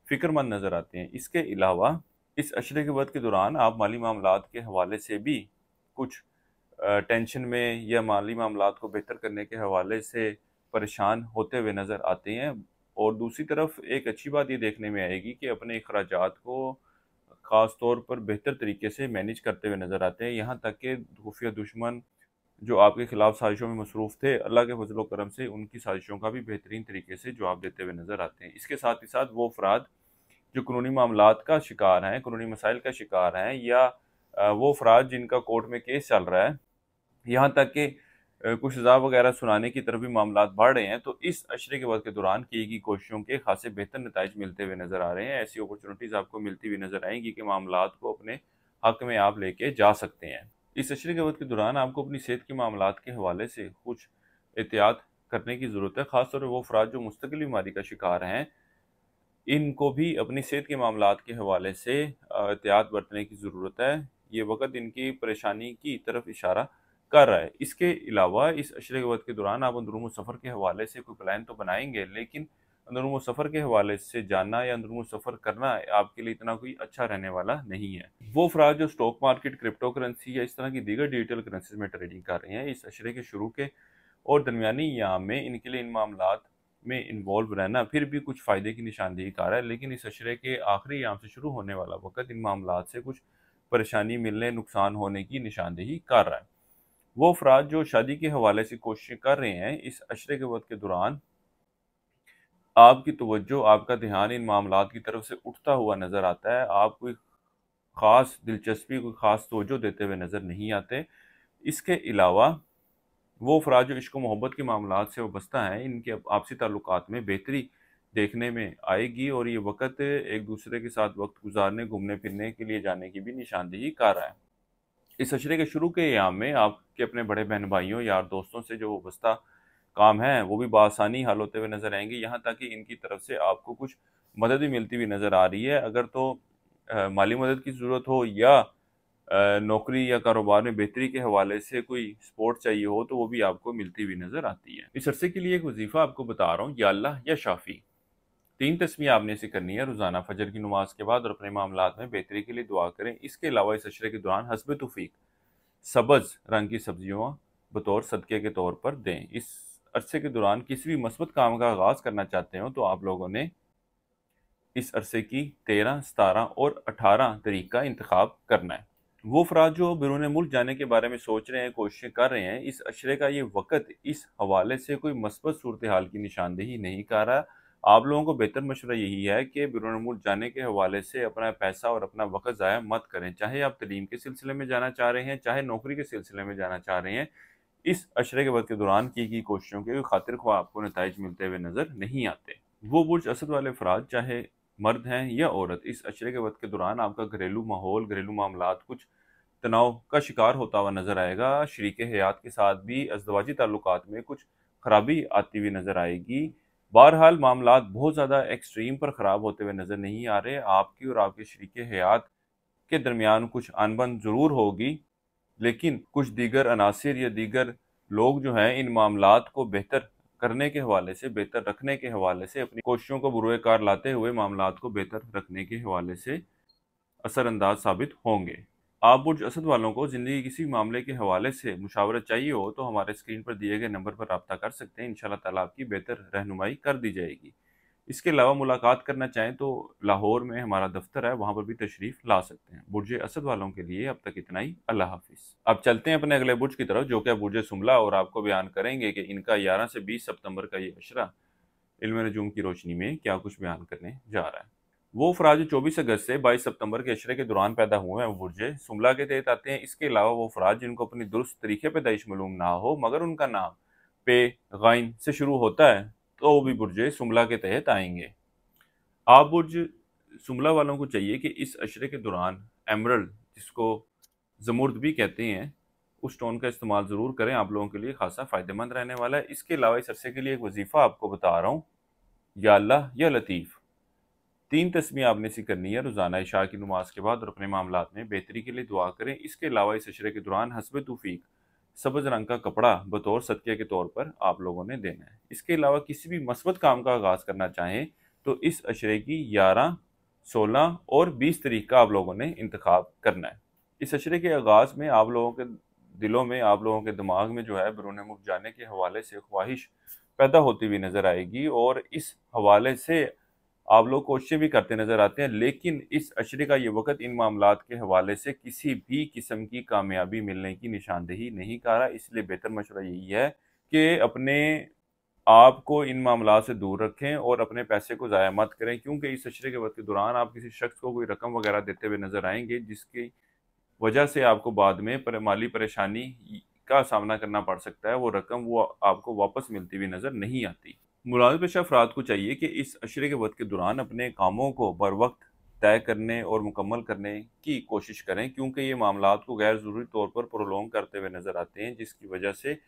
फ़िक्रमंद नज़र आते हैं। इसके अलावा इस अशरे के वक्त के दौरान आप माली मामलात के हवाले से भी कुछ टेंशन में या माली मामलात को बेहतर करने के हवाले से परेशान होते हुए नज़र आते हैं। और दूसरी तरफ एक अच्छी बात ये देखने में आएगी कि अपने अखराजात को ख़ास तौर पर बेहतर तरीके से मैनेज करते हुए नज़र आते हैं। यहाँ तक कि खुफिया दुश्मन जो आपके खिलाफ साजिशों में मसरूफ़ थे, अल्लाह के फज़ल व करम से उनकी साजिशों का भी बेहतरीन तरीके से जवाब देते हुए नज़र आते हैं। इसके साथ ही साथ वो अफराद जो कानूनी मामलात का शिकार हैं, कानूनी मसाइल का शिकार हैं, या वो अफराद जिनका कोर्ट में केस चल रहा है, यहाँ तक कि कुछ सज़ा वगैरह सुनाने की तरफ भी मामलात बढ़ रहे हैं, तो इस अशरे के वक्त के दौरान की गई कोशिशों के खासे बेहतर नताइज मिलते हुए नज़र आ रहे हैं। ऐसी अपॉर्चुनिटीज़ आपको मिलती हुई नज़र आएंगी कि मामलात को अपने हक में आप लेके जा सकते हैं। इस अशरे के वक्त के दौरान आपको अपनी सेहत के मामलात के हवाले से कुछ एहतियात करने की ज़रूरत है। ख़ासतौर पर वो अफराद जो मुस्तकिल बीमारी का शिकार हैं, इनको भी अपनी सेहत के मामलात के हवाले से एहतियात बरतने की ज़रूरत है। ये वक़्त इनकी परेशानी की तरफ इशारा कर रहा है। इसके अलावा इस अशरे के वक्त के दौरान आप अंदरूनी सफ़र के हवाले से कोई प्लान तो बनाएंगे, लेकिन अंदरूनी सफ़र के हवाले से जानना या अंदरूनी सफ़र करना आपके लिए इतना कोई अच्छा रहने वाला नहीं है। वो अफराद जो स्टॉक मार्केट, क्रिप्टो करेंसी या इस तरह की दीगर डिजिटल करेंसीज में ट्रेडिंग कर रहे हैं, इस अशरे के शुरू के और दरमियानी याम में इनके लिए इन मामलात में इन्वॉल्व रहना फिर भी कुछ फ़ायदे की निशानदेही कर रहा है, लेकिन इस अशरे के आखिरी याम से शुरू होने वाला वक़्त इन मामलात से कुछ परेशानी मिलने, नुकसान होने की निशानदेही कर रहा है। वो अफराद जो शादी के हवाले से कोशिशें कर रहे हैं, इस अशरे के वक़्त के दौरान आपकी तवज्जो, आपका ध्यान इन मामलात की तरफ से उठता हुआ नज़र आता है। आप कोई ख़ास दिलचस्पी, कोई ख़ास तवज्जो देते हुए नज़र नहीं आते। इसके अलावा वो अफराद जो इश्क व मोहब्बत के मामलात से वाबस्ता हैं, इनके आपसी ताल्लुकात में बेहतरी देखने में आएगी और ये वक़्त एक दूसरे के साथ वक्त गुजारने, घूमने फिरने के लिए जाने की भी निशानदेही कर रहा है। इस अशरे के शुरू के अयाम में आपके अपने बड़े बहन भाइयों, यार दोस्तों से जो वाबस्ता काम है वो भी बआसानी हल होते हुए नज़र आएंगे, यहाँ तक कि इनकी तरफ से आपको कुछ मदद भी मिलती हुई नज़र आ रही है। अगर तो माली मदद की ज़रूरत हो या नौकरी या कारोबार में बेहतरी के हवाले से कोई सपोर्ट चाहिए हो, तो वो भी आपको मिलती हुई नज़र आती है। इस अरसे के लिए एक वजीफ़ा आपको बता रहा हूँ, या अल्लाह या शाफ़ी। 3 तस्बीह आपने इसे करनी है रोज़ाना फजर की नमाज के बाद, और अपने मामलात में बेहतरी के लिए दुआ करें। इसके अलावा इस अशरे के दौरान हस्ब तौफीक सब्ज़ रंग की सब्जियों बतौर सदक़े के तौर पर दें। इस अरसे के दौरान किसी भी मस्बत काम का आगाज़ करना चाहते हो, तो आप लोगों ने इस अरसे की 13, 17 और 18 तारीख का इंतखाब करना है। वो अफराद जो बैरून मुल्क जाने के बारे में सोच रहे हैं, कोशिशें कर रहे हैं, इस अशरे का ये वक़्त इस हवाले से कोई मस्बत सूरत हाल की निशानदेही नहीं कर रहा। आप लोगों को बेहतर मशवरा यही है कि बैरून मुल्क जाने के हवाले से अपना पैसा और अपना वक़्त ज़ाया मत करें। चाहे आप तलीम के सिलसिले में जाना चाह रहे हैं, चाहे नौकरी के सिलसिले में जाना चाह रहे हैं, इस अशरे के वक़्त के दौरान की गई कोशिशों के खातिर ख्वाह आपको नताइज मिलते हुए नज़र नहीं आते। वो बुर्ज असद वाले अफराद, चाहे मर्द हैं या औरत, इस अशरे के वक़्त के दौरान आपका घरेलू माहौल, घरेलू मामलात कुछ तनाव का शिकार होता हुआ नज़र आएगा। शरीके हयात के साथ भी अज़दवाजी ताल्लुकात में कुछ खराबी आती हुई नज़र आएगी। बहरहाल मामलात बहुत ज़्यादा एक्सट्रीम पर ख़राब होते हुए नज़र नहीं आ रहे। आपकी और आपके शरीके हयात के दरमियान कुछ अनबन ज़रूर होगी, लेकिन कुछ दीगर अनासिर या दीगर लोग जो हैं, इन मामलात को बेहतर करने के हवाले से, बेहतर रखने के हवाले से अपनी कोशिशों को बुरुए कार लाते हुए मामलात को बेहतर रखने के हवाले से असरअंदाज साबित होंगे। आप बुर्ज असद वालों को ज़िंदगी के किसी मामले के हवाले से मुशावरत चाहिए हो, तो हमारे स्क्रीन पर दिए गए नंबर पर रब्ता कर सकते हैं। इंशाअल्लाह ताला आपकी बेहतर रहनुमाई कर दी जाएगी। इसके अलावा मुलाकात करना चाहें तो लाहौर में हमारा दफ्तर है, वहाँ पर भी तशरीफ़ ला सकते हैं। बुर्ज असद वालों के लिए अब तक इतना ही। अल्लाह हाफिज़। अब चलते हैं अपने अगले बुर्ज की तरफ, जो कि बुर्ज सुमला, और आपको बयान करेंगे कि इनका 11 से 20 सितंबर का ये अशरा इल्म नजूम की रोशनी में क्या कुछ बयान करने जा रहा है। वो अफराद जो 24 अगस्त से 22 सितंबर के अशरे के दौरान पैदा हुए हैं, वो बुर्ज सुमला के तहत आते हैं। इसके अलावा वो अफराद जिनको अपनी दुरुस्त तरीके पैदाइश मालूम ना हो, मगर उनका नाम पे गाइन से शुरू होता है, तो वो भी बुर्ज सुमला के तहत आएंगे। आप बुर्ज सुमला वालों को चाहिए कि इस अशरे के दौरान एमरल्ड, जिसको जमुर्द भी कहते हैं, उस स्टोन का इस्तेमाल ज़रूर करें। आप लोगों के लिए खासा फ़ायदेमंद रहने वाला है। इसके अलावा इस अरसे के लिए एक वजीफ़ा आपको बता रहा हूँ, या अल्लाह या लतीफ़। 3 तस्बीह आपने इसी करनी है रोज़ाना इशा की नमाज के बाद, और अपने मामलात में बेहतरी के लिए दुआ करें। इसके अलावा इस अशरे के दौरान हस्ब तौफीक सब्ज़ रंग का कपड़ा बतौर सदक़े के तौर पर आप लोगों ने देना है। इसके अलावा किसी भी मस्बत काम का आगाज़ करना चाहें, तो इस अशरे की 11, 16 और 20 तारीख का आप लोगों ने इंतखाब करना है। इस अशरे के आगाज़ में आप लोगों के दिलों में, आप लोगों के दिमाग में जो है बैरून मुल्क जाने के हवाले से ख्वाहिश पैदा होती हुई नज़र आएगी, और इस हवाले से आप लोग कोशिशें भी करते नज़र आते हैं। लेकिन इस अशरे का ये वक़्त इन मामलात के हवाले से किसी भी किस्म की कामयाबी मिलने की निशानदेही नहीं कर रहा। इसलिए बेहतर मशवरा यही है कि अपने आप को इन मामलात से दूर रखें और अपने पैसे को ज़ाया मत करें, क्योंकि इस अशरे के वक़्त के दौरान आप किसी शख्स को कोई रकम वगैरह देते हुए नज़र आएंगे, जिसकी वजह से आपको बाद में माली परेशानी का सामना करना पड़ सकता है। वो रकम वो आपको वापस मिलती हुई नज़र नहीं आती। मुलाज़िम पेशा अफराद को चाहिए कि इस अशरे के वक़्त के दौरान अपने कामों को बर वक्त तय करने और मुकम्मल करने की कोशिश करें, क्योंकि ये मामलात को गैर ज़रूरी तौर पर प्रोलॉन्ग करते हुए नज़र आते हैं, जिसकी वजह से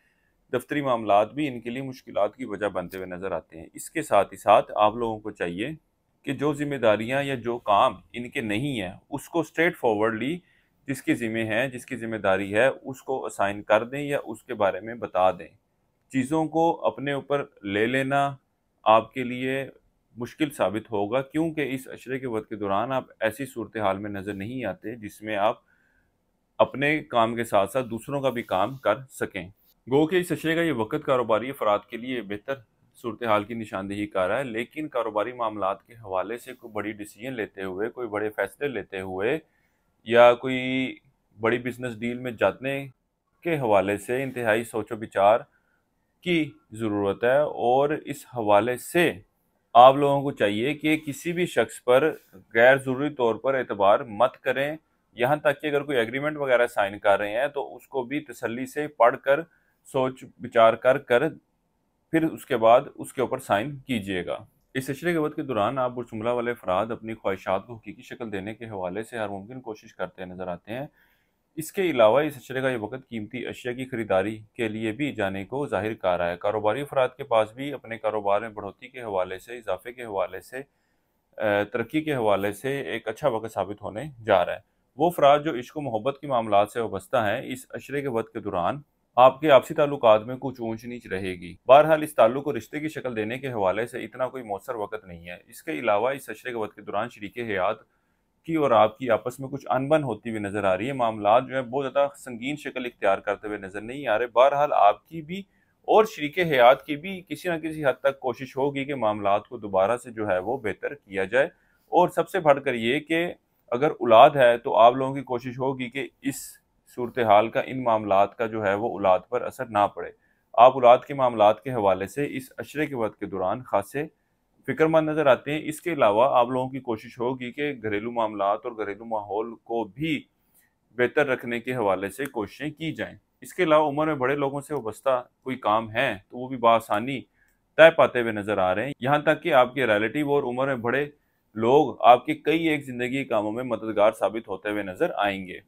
दफ्तरी मामलात भी इनके लिए मुश्किलात की वजह बनते हुए नज़र आते हैं। इसके साथ ही साथ आप लोगों को चाहिए कि जो जिम्मेदारियाँ या जो काम इनके नहीं हैं, उसको स्ट्रेट फॉरवर्डली जिसके ज़िम्मे है, जिसकी ज़िम्मेदारी है, उसको असाइन कर दें या उसके बारे में बता दें। चीज़ों को अपने ऊपर ले लेना आपके लिए मुश्किल साबित होगा, क्योंकि इस अशरे के वक़्त के दौरान आप ऐसी सूरत हाल में नज़र नहीं आते जिसमें आप अपने काम के साथ साथ दूसरों का भी काम कर सकें। गो कि इस अशरे का ये वक़्त कारोबारी अफराद के लिए बेहतर सूरत हाल की निशानदेही कर रहा है, लेकिन कारोबारी मामलात के हवाले से कोई बड़ी डिसीजन लेते हुए, कोई बड़े फैसले लेते हुए या कोई बड़ी बिजनेस डील में जाने के हवाले से इंतहाई सोचो विचार की ज़रूरत है। और इस हवाले से आप लोगों को चाहिए कि किसी भी शख्स पर गैर ज़रूरी तौर पर एतबार मत करें। यहाँ तक कि अगर कोई एग्रीमेंट वगैरह साइन कर रहे हैं तो उसको भी तसल्ली से पढ़ कर, सोच विचार कर फिर उसके बाद उसके ऊपर साइन कीजिएगा। इस अशरे के वक्त के दौरान आप बुरजुमला वाले अफराद अपनी ख्वाहिशात को हकीकी शक्ल देने के हवाले से हर मुमकिन कोशिश करते नजर आते हैं। इसके अलावा इस अशरे का ये वक्त कीमती अशिया की खरीदारी के लिए भी जाने को जाहिर कर रहा है। कारोबारी अफराद के पास भी अपने कारोबार में बढ़ोतरी के हवाले से, इजाफे के हवाले से, तरक्की के हवाले से एक अच्छा वक्त साबित होने जा रहा है। वो अफराद जो इश्क व मोहब्बत के मामलात से वाबस्ता हैं, इस अशरे के वक्त के दौरान आपके आपसी ताल्लुकात में कुछ ऊंच नीच रहेगी। बहरहाल इस ताल्लुक को रिश्ते की शक्ल देने के हवाले से इतना कोई मौसर वक्त नहीं है। इसके अलावा इस अशरे के वक्त के दौरान शरीके हयात की और आपकी आपस में कुछ अनबन होती हुई नजर आ रही है। मामलात जो है बहुत ज़्यादा संगीन शक्ल इख्तियार करते हुए नजर नहीं आ रहे। बहरहाल आपकी भी और शरीके हयात की भी किसी न किसी हद तक कोशिश होगी कि मामलात को दोबारा से जो है वो बेहतर किया जाए। और सबसे बढ़कर ये कि अगर औलाद है तो आप लोगों की कोशिश होगी कि इस सूरत हाल का, इन मामलात का जो है वो औलाद पर असर ना पड़े। आप औलाद के मामलात के हवाले से इस अशरे के वक्त के दौरान खासे फिक्रमंद नजर आते हैं। इसके अलावा आप लोगों की कोशिश होगी कि घरेलू मामलात और घरेलू माहौल को भी बेहतर रखने के हवाले से कोशिशें की जाएं। इसके अलावा उम्र में बड़े लोगों से वाबस्ता कोई काम है तो वो भी बआसानी तय पाते हुए नजर आ रहे हैं। यहाँ तक कि आपके रिलेटिव और उम्र में बड़े लोग आपके कई एक जिंदगी के कामों में मददगार साबित होते हुए नजर आएंगे।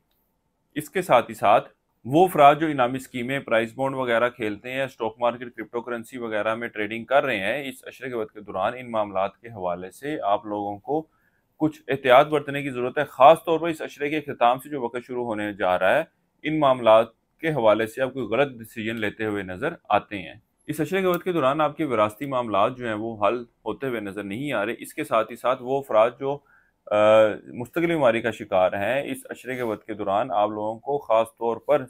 इसके साथ ही साथ वो अफराद जो इनामी स्कीमें, प्राइस बॉन्ड वगैरह खेलते हैं या स्टॉक मार्केट, क्रिप्टो करेंसी वगैरह में ट्रेडिंग कर रहे हैं, इस अशरे के वक्त के दौरान इन मामलात के हवाले से आप लोगों को कुछ एहतियात बरतने की ज़रूरत है। ख़ास तौर पर इस अशरे के अख्ताम से जो वक्त शुरू होने जा रहा है, इन मामलात के हवाले से आप कोई गलत डिसीजन लेते हुए नज़र आते हैं। इस अशरे के वक्त के दौरान आपके विरासती मामलात जो हैं वो हल होते हुए नज़र नहीं आ रहे। इसके साथ ही साथ वो अफराद जो मुस्तकिल बीमारी का शिकार हैं, इस अशरे के वक्त के दौरान आप लोगों को ख़ास तौर पर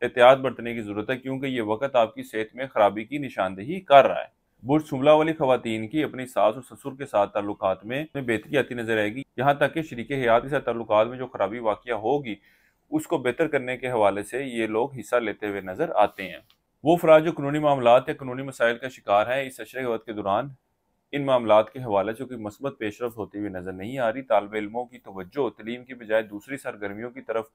एहतियात बरतने की ज़रूरत है, क्योंकि ये वक्त आपकी सेहत में खराबी की निशानदेही कर रहा है। बुर्ज शुमला वाली खवातीन की अपनी सास और ससुर के साथ ताल्लुकात में बेहतरी आती नजर आएगी। यहाँ तक कि शरीके हयात के साथ ताल्लुकात में जो खराबी वाक़या होगी उसको बेहतर करने के हवाले से ये लोग हिस्सा लेते हुए नजर आते हैं। वो अफराद जो कानूनी मामलात या कानूनी मसाइल का शिकार है, इस अशरे के वक्त के दौरान इन मामलात के हवाले से कोई मस्बत पेशरफ होती हुई नजर नहीं आ रही। तालिब इल्मों की तवज्जो तलीम की बजाय दूसरी सरगर्मियों की तरफ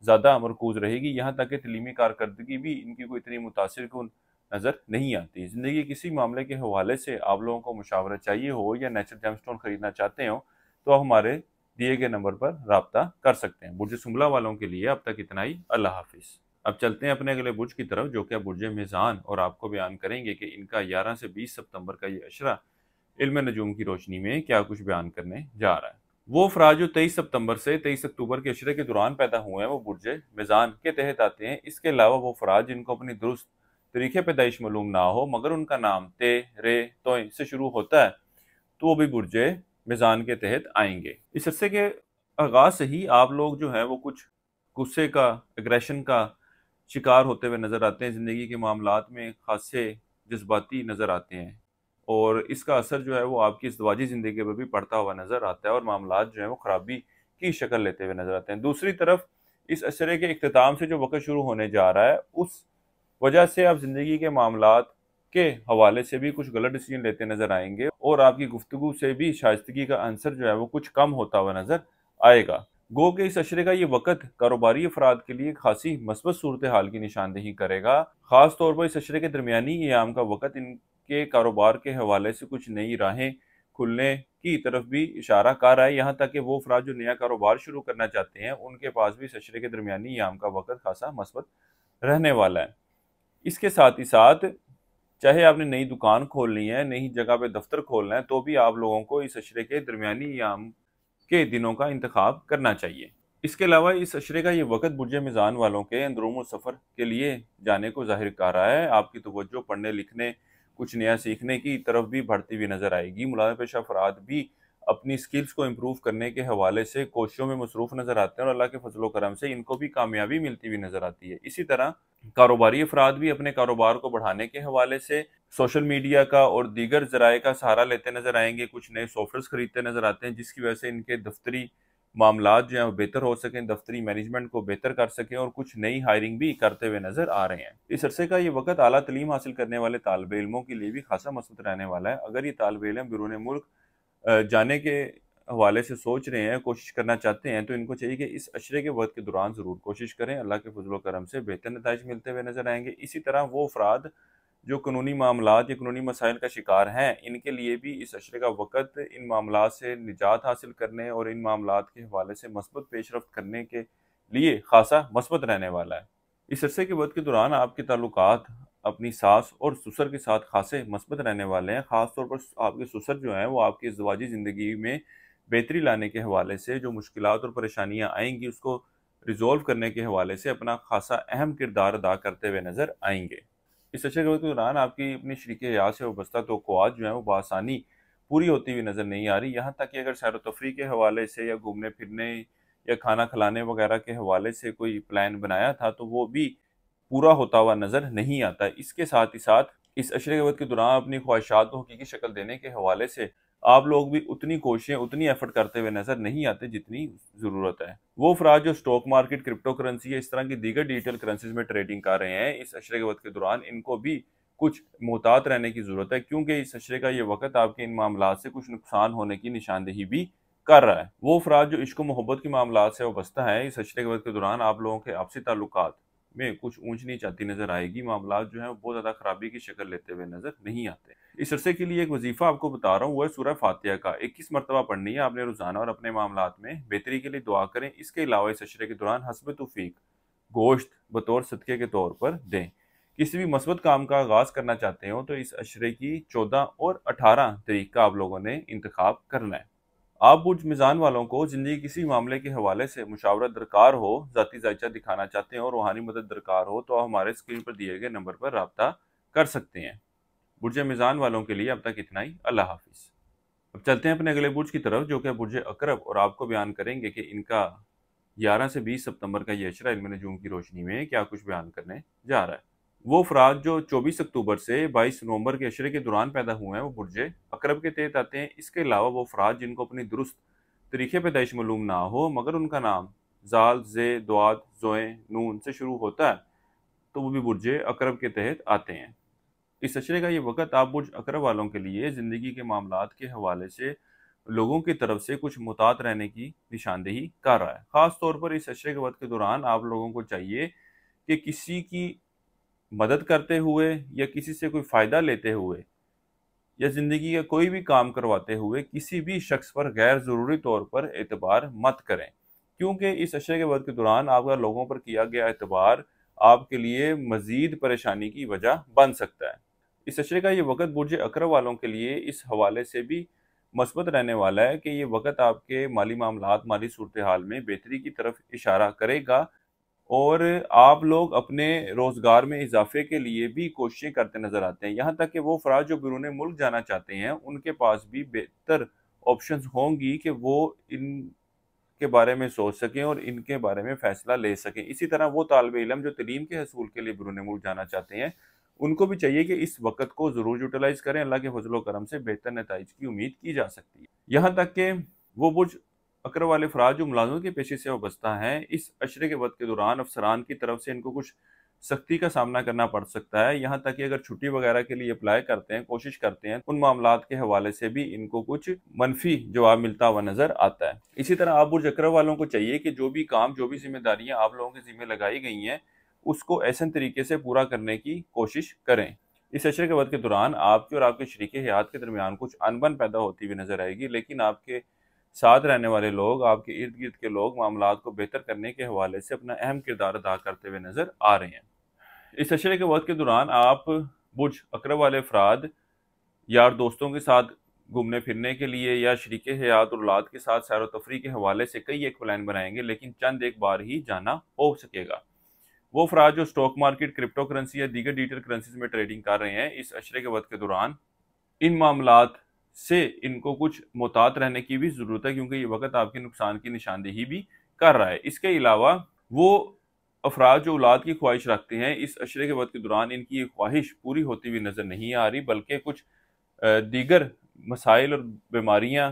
ज़्यादा मरकूज रहेगी। यहाँ तक कि तलीमी कारकर्दगी भी इनकी कोई इतनी मुतासिर कुन नज़र नहीं आती। ज़िंदगी के किसी मामले के हवाले से आप लोगों को मुशावरा चाहिए हो या नेचुरल जेमस्टोन खरीदना चाहते हो तो आप हमारे दिए गए नंबर पर रब्ता कर सकते हैं। बुर्ज शुमला वालों के लिए अब तक इतना ही। अल्लाह हाफिज़। अब चलते हैं अपने अगले बुर्ज की तरफ, जो कि बुर्ज मीज़ान, और आपको बयान करेंगे कि इनका 11 से 20 सितंबर का ये अशरा इल्म नजूम की रोशनी में क्या कुछ बयान करने जा रहा है। वो अफराद जो 23 सितंबर से 23 अक्टूबर के अशरे के दौरान पैदा हुए हैं वो बुर्ज मीज़ान के तहत आते हैं। इसके अलावा वो अफराद जिनको अपनी दुरुस्त तरीके पैदाइश मालूम ना हो मगर उनका नाम ते, रे, तोय से शुरू होता है तो वो भी बुर्ज मीज़ान के तहत आएंगे। इस अरसे के आगाज से ही आप लोग जो है वो कुछ गुस्से का, एग्रेशन का शिकार होते हुए नजर आते हैं। ज़िंदगी के मामलात में खासे जज्बाती नजर आते हैं और इसका असर जो है वो आपकी इज़्दिवाजी ज़िंदगी पर भी पड़ता हुआ नज़र आता है और मामलात जो है वो ख़राबी की शक्ल लेते हुए नज़र आते हैं। दूसरी तरफ इस अशरे के इख्तिताम से जो वक्त शुरू होने जा रहा है उस वजह से आप ज़िंदगी के मामलात के हवाले से भी कुछ गलत डिसीजन लेते नज़र आएंगे और आपकी गुफ्तगू से भी शाइस्तगी का अंसर जो है वो कुछ कम होता हुआ नज़र आएगा। गो के इस अशरे का ये वक्त कारोबारी अफराद के लिए खासी मस्बत सूरत हाल की निशानदेही करेगा। ख़ास तौर पर इस अशरे के दरमियानी क़याम का वक्त के कारोबार के हवाले से कुछ नई राहें खुलने की तरफ भी इशारा कर रहा है। यहाँ तक कि वो अफराद जो नया कारोबार शुरू करना चाहते हैं उनके पास भी इस अशरे के दरमियानी क़याम का वक्त खासा मस्बत रहने वाला है। इसके साथ ही साथ चाहे आपने नई दुकान खोलनी है, नई जगह पे दफ्तर खोलना है, तो भी आप लोगों को इस अशरे के दरमियानी क़याम के दिनों का इंतखाब करना चाहिए। इसके अलावा इस अशरे का ये वक्त बुर्ज मीज़ान वालों के अंदरूम सफ़र के लिए जाने को जाहिर कर रहा है। आपकी तवज्जो पढ़ने लिखने, कुछ नया सीखने की तरफ भी बढ़ती हुई नजर आएगी। मुलाज़िम पेशा अफराद भी अपनी स्किल्स को इम्प्रूव करने के हवाले से कोशिशों में मसरूफ नजर आते हैं और अल्लाह के फजल करम से इनको भी कामयाबी मिलती हुई नजर आती है। इसी तरह कारोबारी अफराद भी अपने कारोबार को बढ़ाने के हवाले से सोशल मीडिया का और दीगर जराए का सहारा लेते नजर आएंगे। कुछ नए सॉफ्टवेयर खरीदते नजर आते हैं जिसकी वजह से इनके दफ्तरी मामलात जो हैं वो बेहतर हो सकें, दफ्तरी मैनेजमेंट को बेहतर कर सकें और कुछ नई हायरिंग भी करते हुए नजर आ रहे हैं। इस अरसे का ये वक्त आला तलीम हासिल करने वाले तालिब इल्मों के लिए भी खासा मसरूफ रहने वाला है। अगर ये तालिब इल्म बिरून मुल्क जाने के हवाले से सोच रहे हैं, कोशिश करना चाहते हैं, तो इनको चाहिए कि इस अशरे के वक्त के दौरान ज़रूर कोशिश करें। अल्लाह के फजल करम से बेहतर नताइज मिलते हुए नजर आएंगे। इसी तरह वो अफराद जो कानूनी मामलात या कानूनी मसाइल का शिकार हैं, इनके लिए भी इस अशरे का वक्त इन मामलात से निजात हासिल करने और इन मामलात के हवाले से मस्बत पेशरफ्त करने के लिए खासा मस्बत रहने वाला है। इस अरसे के वक्त के दौरान आपके ताल्लुकात अपनी सास और ससुर के साथ खासे मस्बत रहने वाले हैं। ख़ास तौर पर आपके ससुर जो हैं वो आपकी ज़िवाजी ज़िंदगी में बेहतरी लाने के हवाले से जो मुश्किलात और परेशानियाँ आएंगी उसको रिजॉल्व करने के हवाले से अपना खासा अहम किरदार अदा करते हुए नज़र आएंगे। इस अच्छे वक्त के दौरान आपकी अपनी शरीक हयात से वाबस्ता तवक्कुआत जो है वो बआसानी पूरी होती हुई नज़र नहीं आ रही। यहाँ तक कि अगर सैर व तफरीह के हवाले से या घूमने फिरने या खाना खिलाने वगैरह के हवाले से कोई प्लान बनाया था तो वो भी पूरा होता हुआ नज़र नहीं आता। इसके साथ ही साथ इस अशरे के वक्त के दौरान अपनी ख्वाहिशात को हकीकी शक्ल देने के हवाले से आप लोग भी उतनी कोशिशें, उतनी एफर्ट करते हुए नजर नहीं आते जितनी ज़रूरत है। वो अफराद जो स्टॉक मार्केट, क्रिप्टो करेंसी या इस तरह की दीगर डिजिटल करेंसीज में ट्रेडिंग कर रहे हैं, इस अशरे के वक्त के दौरान इनको भी कुछ मोहतात रहने की ज़रूरत है, क्योंकि इस अशरे का ये वक्त आपके इन मामलात से कुछ नुकसान होने की निशानदेही भी कर रहा है। वो अफराद जो इश्क मोहब्बत के मामलात से वाबस्ता है, इस अशरे के वक्त के दौरान आप लोगों के आपसी ताल्लुकात में कुछ ऊंच नीच आती नजर आएगी। मामलात जो है बहुत ज़्यादा खराबी की शक्ल लेते हुए नजर नहीं आते। इस अरसे के लिए एक वजीफा आपको बता रहा हूँ, वो है सूरह फातिहा का 21 मरतबा पढ़नी है आपने रोजाना और अपने मामलात में बेहतरी के लिए दुआ करें। इसके अलावा इस अशरे के दौरान हस्ब तौफीक गोश्त बतौर सदक़े के तौर पर दें। किसी भी मस्बत काम का आगाज करना चाहते हो तो इस अशरे की 14 और 18 तारीख का आप लोगों ने इंतखाब करना है। आप बुर्ज मिजान वालों को जिंदगी किसी मामले के हवाले से मुशावरत दरकार हो, जाती जायचा दिखाना चाहते हैं और रूहानी मदद दरकार हो तो हमारे स्क्रीन पर दिए गए नंबर पर रब्ता कर सकते हैं। बुर्ज मिजान वालों के लिए अब तक इतना ही। अल्लाह हाफिज। अब चलते हैं अपने अगले बुर्ज की तरफ जो कि बुर्ज अकरब, और आपको बयान करेंगे कि इनका 11 से 20 सितंबर का ये अशरा इल्म नजूम की रोशनी में क्या कुछ बयान करने जा रहा है। वो अफराद जो 24 अक्टूबर से 22 नवंबर के अशरे के दौरान पैदा हुए हैं वो बुर्ज अकरब के तहत आते हैं। इसके अलावा वो अफराद जिनको अपनी दुरुस्त तरीके पैदाइश मालूम ना हो मगर उनका नाम जाल, जे, द्वाद, जोए, नून से शुरू होता है तो वो भी बुर्ज अकरब के तहत आते हैं। इस अशरे का ये वक्त आप बुर्ज अकरब वालों के लिए ज़िंदगी के मामलात के हवाले से लोगों की तरफ से कुछ मुतात रहने की निशानदेही कर रहा है। ख़ास तौर पर इस अशरे के वक्त के दौरान आप लोगों को चाहिए कि किसी की मदद करते हुए या किसी से कोई फ़ायदा लेते हुए या ज़िंदगी का कोई भी काम करवाते हुए किसी भी शख्स पर गैर ज़रूरी तौर पर एतबार मत करें, क्योंकि इस अशरे के वक्त के दौरान आपका लोगों पर किया गया एतबार आपके लिए मज़ीद परेशानी की वजह बन सकता है। इस अशरे का ये वक्त बुर्ज अकरब वालों के लिए इस हवाले से भी मस्बत रहने वाला है कि ये वक्त आपके माली मामलात, माली सूरत हाल में बेहतरी की तरफ इशारा करेगा और आप लोग अपने रोज़गार में इजाफे के लिए भी कोशिशें करते नज़र आते हैं। यहाँ तक कि वो अफराद जो बैरून मुल्क जाना चाहते हैं उनके पास भी बेहतर ऑप्शंस होंगी कि वो इनके बारे में सोच सकें और इनके बारे में फ़ैसला ले सकें। इसी तरह वो तालिब इल्म जो तलीम के हसूल के लिए बैरून मुल्क जाना चाहते हैं उनको भी चाहिए कि इस वक्त को ज़रूर यूटिलाइज़ करें। अल्लाह के फजल करम से बेहतर नताइज की उम्मीद की जा सकती है। यहाँ तक कि वो बुर्ज अकरब वाले अफराद जो मुलाजमत के पेशे से वाबस्ता हैं, इस अशरे के वक्त के दौरान अफसरान की तरफ से इनको कुछ सख्ती का सामना करना पड़ सकता है। यहाँ तक कि अगर छुट्टी वगैरह के लिए अप्लाई करते हैं, कोशिश करते हैं, उन मामलात के हवाले से भी इनको कुछ मनफी जवाब मिलता हुआ नजर आता है। इसी तरह आप बुर्ज अकरब वालों को चाहिए कि जो भी काम, जो भी जिम्मेदारियां आप लोगों के जिम्मे लगाई गई हैं उसको ऐसे तरीके से पूरा करने की कोशिश करें। इस अशरे के वक्त के दौरान आपके और आपके शरीक हयात के दरमियान कुछ अनबन पैदा होती हुई नजर आएगी, लेकिन आपके साथ रहने वाले लोग, आपके इर्द गिर्द के लोग मामलात को बेहतर करने के हवाले से अपना अहम किरदार अदा करते हुए नजर आ रहे हैं। इस अशरे के वक्त के दौरान आप बुर्ज अकरब वाले अफराद यार दोस्तों के साथ घूमने फिरने के लिए या शरीक हयात और औलाद के साथ सैर व तफरीह के हवाले से कई एक प्लान बनाएंगे, लेकिन चंद एक बार ही जाना हो सकेगा। वो अफराद जो स्टॉक मार्केट, क्रिप्टो करेंसी या दीगर डिजिटल करेंसीज में ट्रेडिंग कर रहे हैं, इस अशरे के वक्त के दौरान इन मामलात से इनको कुछ मोहतात रहने की भी ज़रूरत है, क्योंकि ये वक्त आपके नुकसान की निशानदेही भी कर रहा है। इसके अलावा वो अफराद जो औलाद की ख्वाहिश रखते हैं, इस अशरे के वक्त के दौरान इनकी ये ख्वाहिश पूरी होती हुई नज़र नहीं आ रही, बल्कि कुछ दीगर मसाइल और बीमारियां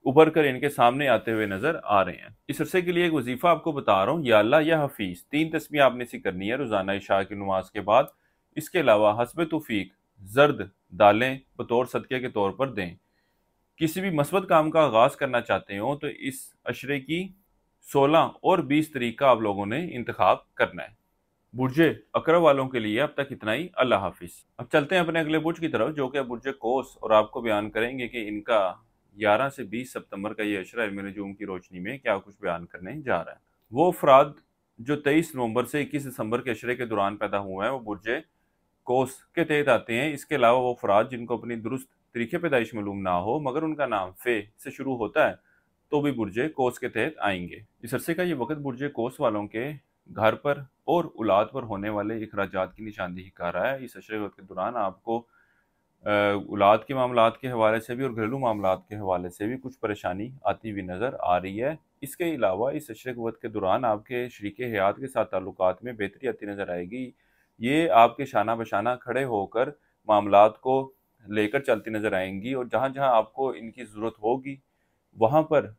उभर कर इनके सामने आते हुए नजर आ रहे हैं। इस अरसे के लिए एक वजीफा आपको बता रहा हूँ, या अल्लाह या हफीज, 3 तस्बीह आपने सी करनी है रोजाना इशा की नमाज के बाद। इसके अलावा हस्ब तौफीक जर्द दालें बतौर सदके के तौर पर दें। किसी भी मस्बत काम का आगाज करना चाहते हो तो इस अशरे की 16 और 20 तारीख का आप लोगों ने इंतखाब करना है। बुर्जे अकरब वालों के लिए अब तक इतना ही। अल्लाह हाफिज। अब चलते हैं अपने अगले बुर्ज की तरफ, जो कि बुर्ज कोस, और आपको बयान करेंगे कि इनका 11 से 20 सितंबर का ये अशरा इल्म नजूम की रोशनी में क्या कुछ बयान करने जा रहा है। वो अफराद जो 23 नवंबर से 21 दिसंबर के अशरे के दौरान पैदा हुए हैं वो बुर्ज कोस के तहत आते हैं। इसके अलावा वो अफराद जिनको अपनी दुरुस्त तरीके पैदाइश मालूम ना हो मगर उनका नाम फे से शुरू होता है तो भी बुर्ज कोस के तहत आएंगे। इस अरसे का ये वक्त बुर्ज कोस वालों के घर पर और औलाद पर होने वाले अखराजात की निशानदेही कर रहा है। इस अशरे वक्त के दौरान आपको औलाद के मामलात के हवाले से भी और घरेलू मामलात के हवाले से भी कुछ परेशानी आती हुई नज़र आ रही है। इसके अलावा इस अशरे वक्त के दौरान आपके शरीके हयात के साथ ताल्लुकात में बेहतरी आती नज़र आएगी। ये आपके शाना बशाना खड़े होकर मामलात को लेकर चलती नज़र आएंगी, और जहाँ जहाँ आपको इनकी ज़रूरत होगी वहाँ पर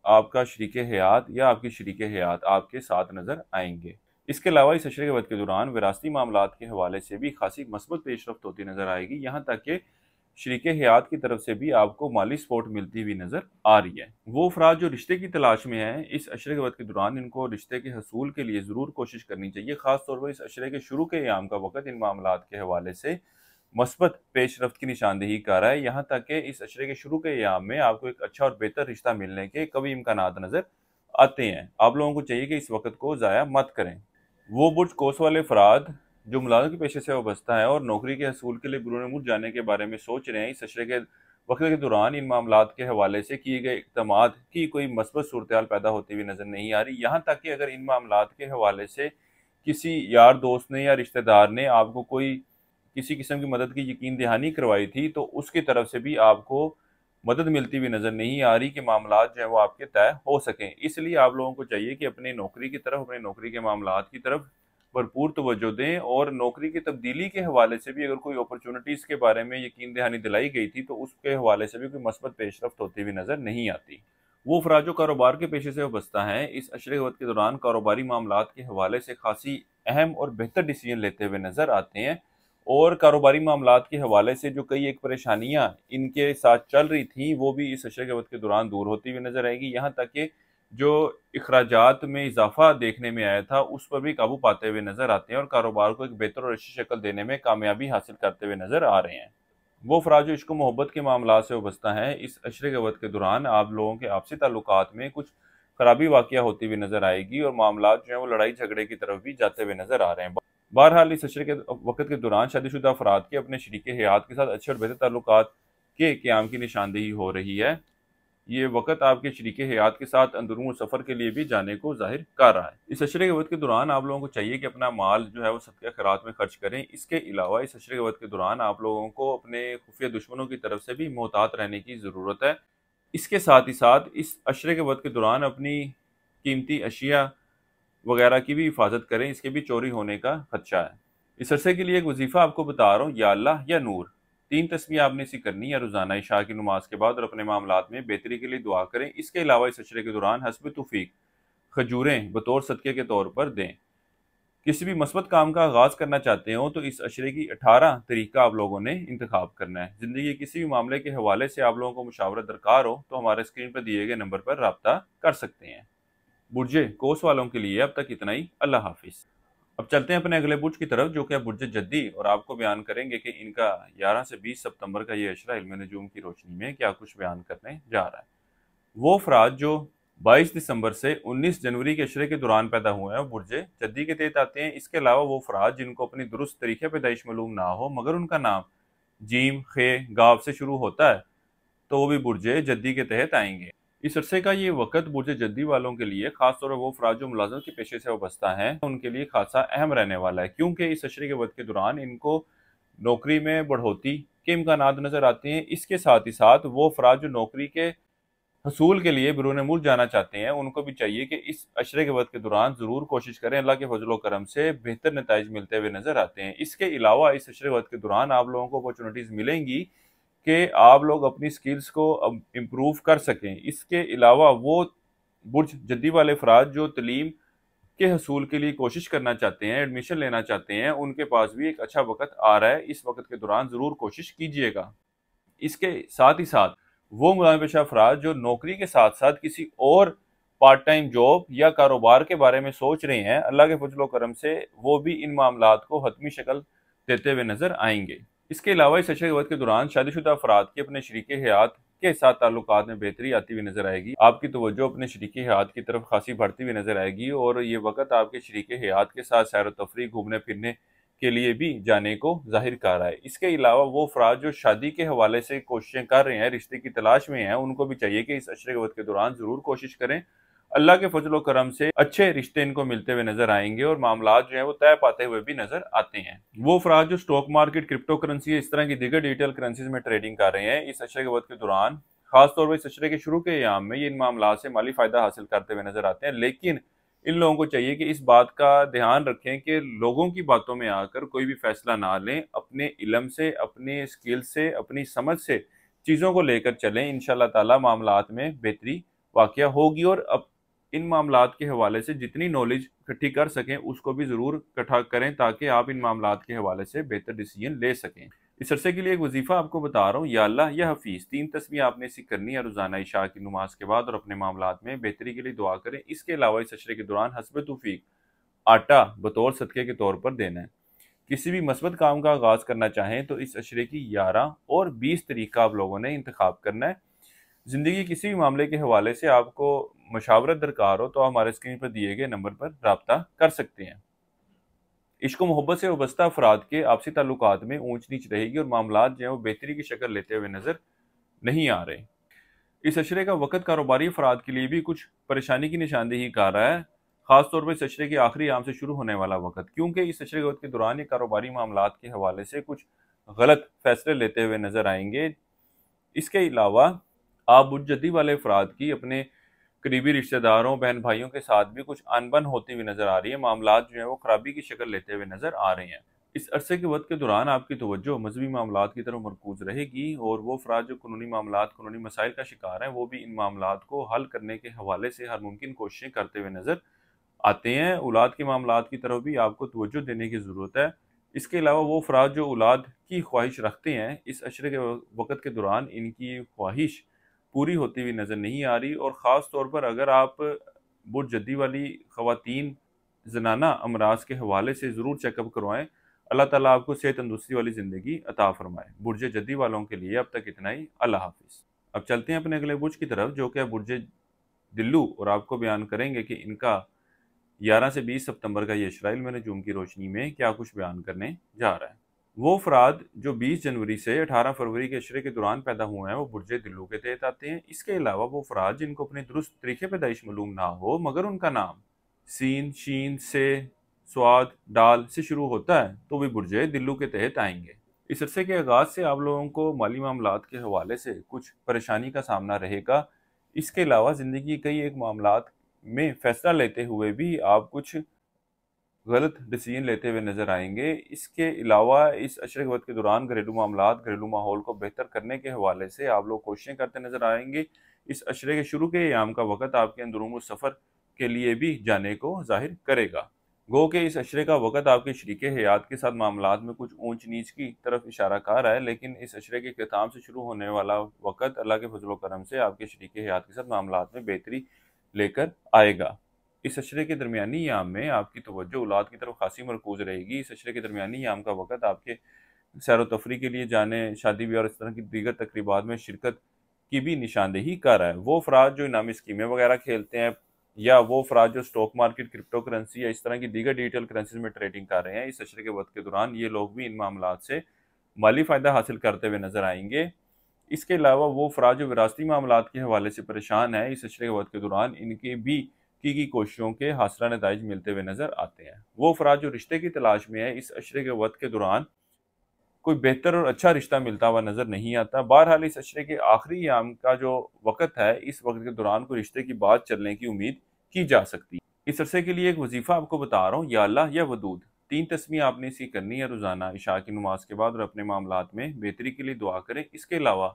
आपका शरीके हयात या आपकी शरीके हयात आपके साथ नज़र आएंगे। इसके अलावा इस अशरे के वक्त के दौरान विरासती मामलात के हवाले से भी खासी मस्बत पेशरफ्त होती नज़र आएगी, यहाँ तक कि शरीके हयात की तरफ से भी आपको माली सपोर्ट मिलती हुई नज़र आ रही है। वो अफराद जो रिश्ते की तलाश में हैं, इस अशरे के वक्त के दौरान इनको रिश्ते के हसूल के लिए ज़रूर कोशिश करनी चाहिए। ख़ास तौर पर इस अशरे के शुरू के अयाम का वक्त इन मामलात के हवाले से मस्बत पेशरफ्त की निशानदेही कर रहा है, यहाँ तक कि इस अशरे के शुरू के अयाम में आपको एक अच्छा और बेहतर रिश्ता मिलने के कभी इम्कानात नज़र आते हैं। आप लोगों को चाहिए कि इस वक्त को ज़ाया मत करें। वो बुर्ज कोस वाले अफराद जो मुलाजिम के पेशे से वाबस्ता है और नौकरी के हसूल के लिए बैरून मुल्क जाने के बारे में सोच रहे हैं, इस अशरे के वक्त के दौरान इन मामलात के हवाले से किए गए इक़दामात की कोई मस्बत सूरत पैदा होती हुई नज़र नहीं आ रही। यहाँ तक कि अगर इन मामलात के हवाले से किसी यार दोस्त ने या रिश्तेदार ने आपको कोई किसी किस्म की मदद की यकीन दहानी करवाई थी तो उसकी तरफ से भी आपको मदद मिलती हुई नज़र नहीं आ रही कि मामलात जो है वो आपके तय हो सकें। इसलिए आप लोगों को चाहिए कि अपनी नौकरी की तरफ, अपनी नौकरी के मामलात की तरफ भरपूर तवज्जो दें, और नौकरी की तब्दीली के हवाले से भी अगर कोई अपॉर्चुनिटीज़ के बारे में यकीन दहानी दिलाई गई थी तो उसके हवाले से भी कोई मस्बत पेशरफ्त होती हुई नज़र नहीं आती। वो अफराद जो कारोबार के पेशे से वाबस्ता हैं, इस अशरे वक्त के दौरान कारोबारी मामलात के हवाले से खासी अहम और बेहतर डिसीजन लेते हुए नज़र आते हैं, और कारोबारी मामलात के हवाले से जो कई एक परेशानियां इनके साथ चल रही थी वो भी इस अशरे के वक्त के दौरान दूर होती हुई नजर आएगी। यहाँ तक कि जो अखराजात में इजाफा देखने में आया था उस पर भी काबू पाते हुए नजर आते हैं और कारोबार को एक बेहतर और अच्छी शक्ल देने में कामयाबी हासिल करते हुए नजर आ रहे हैं। वो अफराद जो इश्क मोहब्बत के मामला से वाबस्ता हैं, इस अशरे के वक्त के दौरान आप लोगों के आपसी ताल्लुकात में कुछ खराबी वाक़या होती हुई नजर आएगी और मामला जो है वो लड़ाई झगड़े की तरफ भी जाते हुए नजर आ रहे हैं। बहरहाल इस अशरे के वक्त के दौरान शादीशुदा अफराद के अपने शरीके हयात के साथ अच्छे और बेहतर ताल्लुकात के क़याम की निशानदेही हो रही है। ये वक्त आपके शरीके हयात के साथ अंदरून सफ़र के लिए भी जाने को जाहिर कर रहा है। इस अशरे के वक्त के दौरान आप लोगों को चाहिए कि अपना माल जो है वो सदका खैरात में खर्च करें। इसके अलावा इस अशरे के वक्त के दौरान आप लोगों को अपने खुफिया दुश्मनों की तरफ से भी मोहतात रहने की ज़रूरत है। इसके साथ ही साथ इस अशरे के वक्त के दौरान अपनी कीमती अशिया वगैरह की भी हिफाजत करें, इसके भी चोरी होने का खदशा है। इस अरसे के लिए एक वजीफा आपको बता रहा हूँ, या अल्लाह या नूर, 3 तस्बीह आपने इसी करनी है रोजाना इशा की नमाज के बाद और अपने मामलात में बेहतरी के लिए दुआ करें। इसके अलावा इस अशरे के दौरान हस्ब तौफीक खजूरें बतौर सदके के तौर पर दें। किसी भी मस्बत काम का आगाज करना चाहते हो तो इस अशरे की 18 तारीख का आप लोगों ने इंतखाब करना है। जिंदगी के किसी भी मामले के हवाले से आप लोगों को मुशावरत दरकार हो तो हमारे स्क्रीन पर दिए गए नंबर पर रब्ता कर सकते हैं। बुर्जे कोस वालों के लिए अब तक इतना ही। अल्लाह हाफिज। अब चलते हैं अपने अगले बुर्ज की तरफ, जो कि बुर्ज जद्दी, और आपको बयान करेंगे कि इनका 11 से 20 सितंबर का ये अशरा इल्म नजूम की रोशनी में क्या कुछ बयान करने जा रहा है। वो अफराद जो 22 दिसंबर से 19 जनवरी के अशरे के दौरान पैदा हुए हैं वो बुर्ज जद्दी के तहत आते हैं। इसके अलावा वो अफराद जिनको अपनी दुरुस्त तरीके पैदाइश मालूम ना हो मगर उनका नाम जीम खे गाव से शुरू होता है तो वो भी बुर्ज जद्दी के तहत आएंगे। इस अरसे का ये वक्त बुर्ज जद्दी वालों के लिए, खासतौर पर वो अफराद जो मुलाजमत के पेशे से वाबस्ता हैं, उनके लिए खासा अहम रहने वाला है, क्योंकि इस अशरे के वक्त के दौरान इनको नौकरी में बढ़ोतरी के इम्कानात नजर आते हैं। इसके साथ ही साथ वो अफराद जो नौकरी के हसूल के लिए बिरून मुल्क जाना चाहते हैं, उनको भी चाहिए कि इस अशरे के वक्त के दौरान ज़रूर कोशिश करें। अल्लाह के फजल करम से बेहतर नताइज मिलते हुए नजर आते हैं। इसके अलावा इस अशरे वक्त के दौरान आप लोगों को अपॉर्चुनिटीज़ मिलेंगी कि आप लोग अपनी स्किल्स को इम्प्रूव कर सकें। इसके अलावा वो बुर्ज जद्दी वाले अफराद जो तलीम के हसूल के लिए कोशिश करना चाहते हैं, एडमिशन लेना चाहते हैं, उनके पास भी एक अच्छा वक्त आ रहा है। इस वक्त के दौरान ज़रूर कोशिश कीजिएगा। इसके साथ ही साथ वो मुलाजमपेशा अफराद जो नौकरी के साथ साथ किसी और पार्ट टाइम जॉब या कारोबार के बारे में सोच रहे हैं, अल्लाह के फजल करम से वो भी इन मामलात को हतमी शक्ल देते हुए नजर आएंगे। इसके अलावा इस अशरे वक्त के दौरान शादीशुदा अफराद के अपने शरीके हयात के साथ ताल्लुकात में बेहतरी आती हुई नजर आएगी। आपकी तवज्जो अपने शरीके हयात की तरफ खासी बढ़ती हुई नजर आएगी और ये वक्त आपके शरीके हयात के साथ सैर तफरी, घूमने फिरने के लिए भी जाने को जाहिर कर रहा है। इसके अलावा वो अफराद जो शादी के हवाले से कोशिशें कर रहे हैं, रिश्ते की तलाश में हैं, उनको भी चाहिए कि इस अशरे वक्त के दौरान जरूर कोशिश करें। अल्लाह के फजल करम से अच्छे रिश्ते इनको मिलते हुए नजर आएंगे और मामला जो है वो तय पाते हुए भी नजर आते हैं। वो अफराद जो स्टॉक मार्केट, क्रिप्टो करेंसी, इस तरह की दीगर डिजिटल करेंसीज में ट्रेडिंग कर रहे हैं, इस अशरे के वक्त के दौरान खासतौर पर इस अशरे के शुरू के अयाम में ये इन मामला से माली फायदा हासिल करते हुए नजर आते हैं। लेकिन इन लोगों को चाहिए कि इस बात का ध्यान रखें कि लोगों की बातों में आकर कोई भी फैसला ना लें। अपने इल्म से, अपने स्किल से, अपनी समझ से चीज़ों को लेकर चलें। इंशाल्लाह ताला मामलात में बेहतरी वाक़या होगी और अब इन मामलात के हवाले से जितनी नॉलेज इकट्ठी कर सकें उसको भी ज़रूर इकट्ठा करें ताकि आप इन मामलात के हवाले से बेहतर डिसीजन ले सकें। इस अरसे के लिए एक वजीफ़ा आपको बता रहा हूँ, या अल्लाह या हफीज़, 3 तस्बीह आपने इसी करनी है रोज़ाना इशा की नमाज के बाद और अपने मामलात में बेहतरी के लिए दुआ करें। इसके अलावा इस अशरे के दौरान हस्ब तौफीक आटा बतौर सदक़े के तौर पर देना है। किसी भी मस्बत काम का आगाज़ करना चाहें तो इस अशरे की 11 और 20 तारीख का आप लोगों ने इंतखाब करना है। ज़िंदगी के किसी भी मामले के हवाले से आपको मशावरत दरकार हो तो हमारे स्क्रीन पर दिए गए नंबर पर रब्ता कर सकते हैं। इश्क व मोहब्बत से वाबस्ता अफराद के आपसी ताल्लुकात में ऊंच नीच रहेगी और मामलात जो है वो बेहतरी की शक्ल लेते हुए नजर नहीं आ रहे। इस अशरे का वक़्त कारोबारी अफराद के लिए भी कुछ परेशानी की निशानदेही कर रहा है, खासतौर पर इस अशरे के आखिरी आम से शुरू होने वाला वक़्त, क्योंकि इस अशरे के वक्त के दौरान ये कारोबारी मामलात के हवाले से कुछ गलत फैसले लेते हुए नजर आएंगे। इसके अलावा आप बुजद्दी वाले अफराद की अपने करीबी रिश्तेदारों, बहन भाइयों के साथ भी कुछ अनबन होती हुई नजर आ रही है। मामलात जो है वो खराबी की शक्ल लेते हुए नजर आ रहे हैं। इस अरसे के वक्त के दौरान आपकी तवज्जो मजहबी मामलात की तरफ मरकूज रहेगी और वो अफराद जो कानूनी मामलात, कानूनी मसाइल का शिकार हैं, वो भी इन मामलात को हल करने के हवाले से हर मुमकिन कोशिशें करते हुए नजर आते हैं। औलाद के मामलात की तरफ भी आपको तवज्जो देने की ज़रूरत है। इसके अलावा वो अफराद जो औलाद की ख्वाहिश रखते हैं, इस अशरे के वक्त के दौरान इनकी ख्वाहिश पूरी होती हुई नज़र नहीं आ रही और ख़ास तौर पर अगर आप बुर्ज जद्दी वाली ख़वातीन जनाना अमराज के हवाले से ज़रूर चेकअप करवाएं। अल्लाह ताला आपको सेहत तंदुरुस्ती वाली ज़िंदगी अता फरमाए। बुर्ज जद्दी वालों के लिए अब तक इतना ही। अल्लाह हाफिज़। अब चलते हैं अपने अगले बुर्ज की तरफ जो कि है बुर्ज दिल्लू और आपको बयान करेंगे कि इनका 11 से 20 सितंबर का ये इशरा इल्म नजूम की रोशनी में क्या कुछ बयान करने जा रहा है। वो अफराद जो 20 जनवरी से 18 फरवरी के इशरे के दौरान पैदा हुए हैं वो बुर्ज दिल्लू के तहत आते हैं। इसके अलावा वो अफराद जिनको अपने दुरुस्त तरीके पैदाइश मालूम ना हो मगर उनका नाम सीन, शीन, से, स्वाद, डाल से शुरू होता है तो वे बुर्ज दिल्लू के तहत आएंगे। इस अरसे के आगाज़ से आप लोगों को माली मामलात के हवाले से कुछ परेशानी का सामना रहेगा। इसके अलावा ज़िंदगी कई एक मामलात में फैसला लेते हुए भी आप कुछ गलत डिसीजन लेते हुए नजर आएंगे। इसके अलावा इस अशरे वक्त के दौरान घरेलू मामलात, घरेलू माहौल को बेहतर करने के हवाले से आप लोग कोशिशें करते नजर आएंगे। इस अशरे के शुरू के याम का वक्त आपके अंदरूनी सफ़र के लिए भी जाने को जाहिर करेगा। गो के इस अशरे का वक्त आपके शरीके हयात के साथ मामलात में कुछ ऊंच नीच की तरफ इशारा कर रहा है, लेकिन इस अशरे के इख्तिताम से शुरू होने वाला वक्त अल्लाह के फजल करम से आपके शरीके हयात के साथ मामलात में बेहतरी लेकर आएगा। इस अशरे के दरमियानी याम में आपकी तवज्जो औलाद की तरफ खासी मरकूज रहेगी। इस अशरे के दरमियानी याम का वक्त आपके सैर व तफरी के लिए जाने, शादी ब्याह और इस तरह की दीगर तकरीबात में शिरकत की भी निशानदेही कर रहा है। वो अफराद जो इनामी स्कीमें वगैरह खेलते हैं या वो अफराद जो स्टॉक मार्केट, क्रिप्टो करेंसी या इस तरह की दीगर डिजिटल करेंसीज में ट्रेडिंग कर रहे हैं, इस अशरे के वक्त के दौरान ये लोग भी इन मामलात से माली फ़ायदा हासिल करते हुए नजर आएंगे। इसके अलावा वो अफराद जो विरासती मामलात के हवाले से परेशान है, इस अशरे के वक्त के दौरान इनके भी की कोशिशों के हासिल नताइज मिलते हुए नजर आते हैं। वो अफराद जो रिश्ते की तलाश में है, इस अशरे के वक्त के दौरान कोई बेहतर और अच्छा रिश्ता मिलता हुआ नजर नहीं आता। बहरहाल इस अशरे के आखिरी याम का जो वक़्त है, इस वक्त के दौरान कोई रिश्ते की बात चलने की उम्मीद की जा सकती है। इस अरसे के लिए एक वजीफा आपको बता रहा हूँ, या अल्लाह या वदूद। 3 तस्मीह आपने इसकी करनी है रोजाना इशा की नमाज के बाद, और अपने मामलात में बेहतरी के लिए दुआ करें। इसके अलावा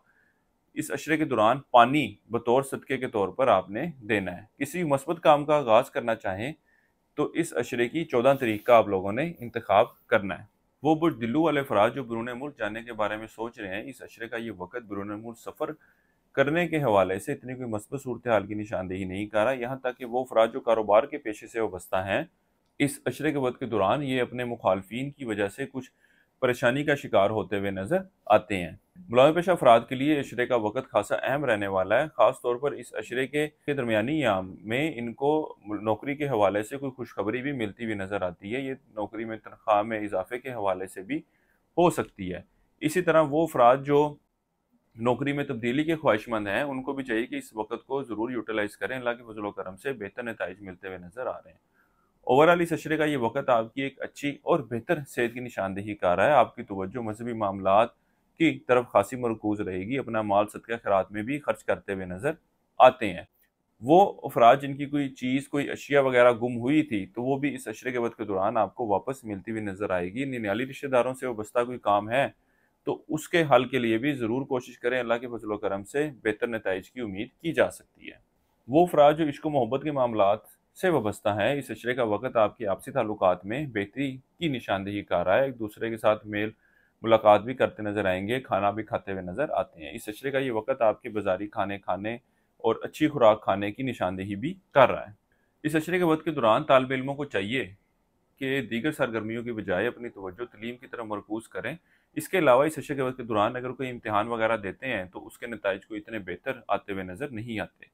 इस अशरे के दौरान पानी बतौर सदके के तौर पर आपने देना है। किसी मस्बत काम का आगाज करना चाहें तो इस अशरे की 14 तारीख का आप लोगों ने इंतखाब करना है। वो बुज़दिलों वाले अफराद जो बैरून मुल्क जाने के बारे में सोच रहे हैं, इस अशरे का ये वक़्त बैरून मुल्क सफ़र करने के हवाले से इतनी कोई मस्बत सूरत हाल की निशानदेही नहीं कर रहा। यहाँ तक कि वो अफराद जो कारोबार के पेशे से वाबस्ता हैं, इस अशरे के वक़्त के दौरान ये अपने मुखालफिन की वजह से कुछ परेशानी का शिकार होते हुए नजर आते हैं। मुलाज़िम पेशा अफराद के लिए अशरे का वक़्त खासा अहम रहने वाला है। ख़ास तौर पर इस अशरे के दरमियानी याम में इनको नौकरी के हवाले से कोई खुशखबरी भी मिलती हुई नजर आती है। ये नौकरी में तनख्वाह में इजाफे के हवाले से भी हो सकती है। इसी तरह वो अफराद जो नौकरी में तब्दीली के ख्वाहिशमंद हैं, उनको भी चाहिए कि इस वक़्त को ज़रूर यूटिलाइज़ करें। अल्लाह के फज़ल व करम से बेहतर नताइज मिलते हुए नजर आ रहे हैं। ओवरऑल इस अशरे का ये वक़्त आपकी एक अच्छी और बेहतर सेहत की निशानदेही कर रहा है। आपकी तवज्जो मज़हबी मामलात की तरफ खासी मरकूज़ रहेगी। अपना माल सदका खैरात में भी खर्च करते हुए नज़र आते हैं। वो अफराद जिनकी कोई चीज़, कोई अशिया वगैरह गुम हुई थी, तो वो भी इस अशरे के वक़्त के दौरान आपको वापस मिलती हुई नज़र आएगी। निन्याली रिश्तेदारों से वाबस्ता कोई काम है तो उसके हल के लिए भी ज़रूर कोशिश करें। अल्लाह के फज़ल व करम से बेहतर नताइज की उम्मीद की जा सकती है। वो अफराद जो इश्क व मोहब्बत के मामलात से वाबस्ता है, इस अशरे का वक़्त आपके आपसी ताल्लुकात में बेहतरी की निशानदेही कर रहा है। एक दूसरे के साथ मेल मुलाकात भी करते नजर आएंगे, खाना भी खाते हुए नजर आते हैं। इस अशरे का ये वक़्त आपके बाजारी खाने खाने और अच्छी खुराक खाने की निशानदेही भी कर रहा है। इस अशरे के वक़्त के दौरान तालिब इल्मों को चाहिए कि दीगर सरगर्मियों की बजाय अपनी तवज्जो तलीम की तरफ मरकूज़ करें। इसके अलावा इस अशरे के वक़्त के दौरान अगर कोई इम्तिहान वगैरह देते हैं तो उसके नताइज को इतने बेहतर आते हुए नज़र नहीं आते।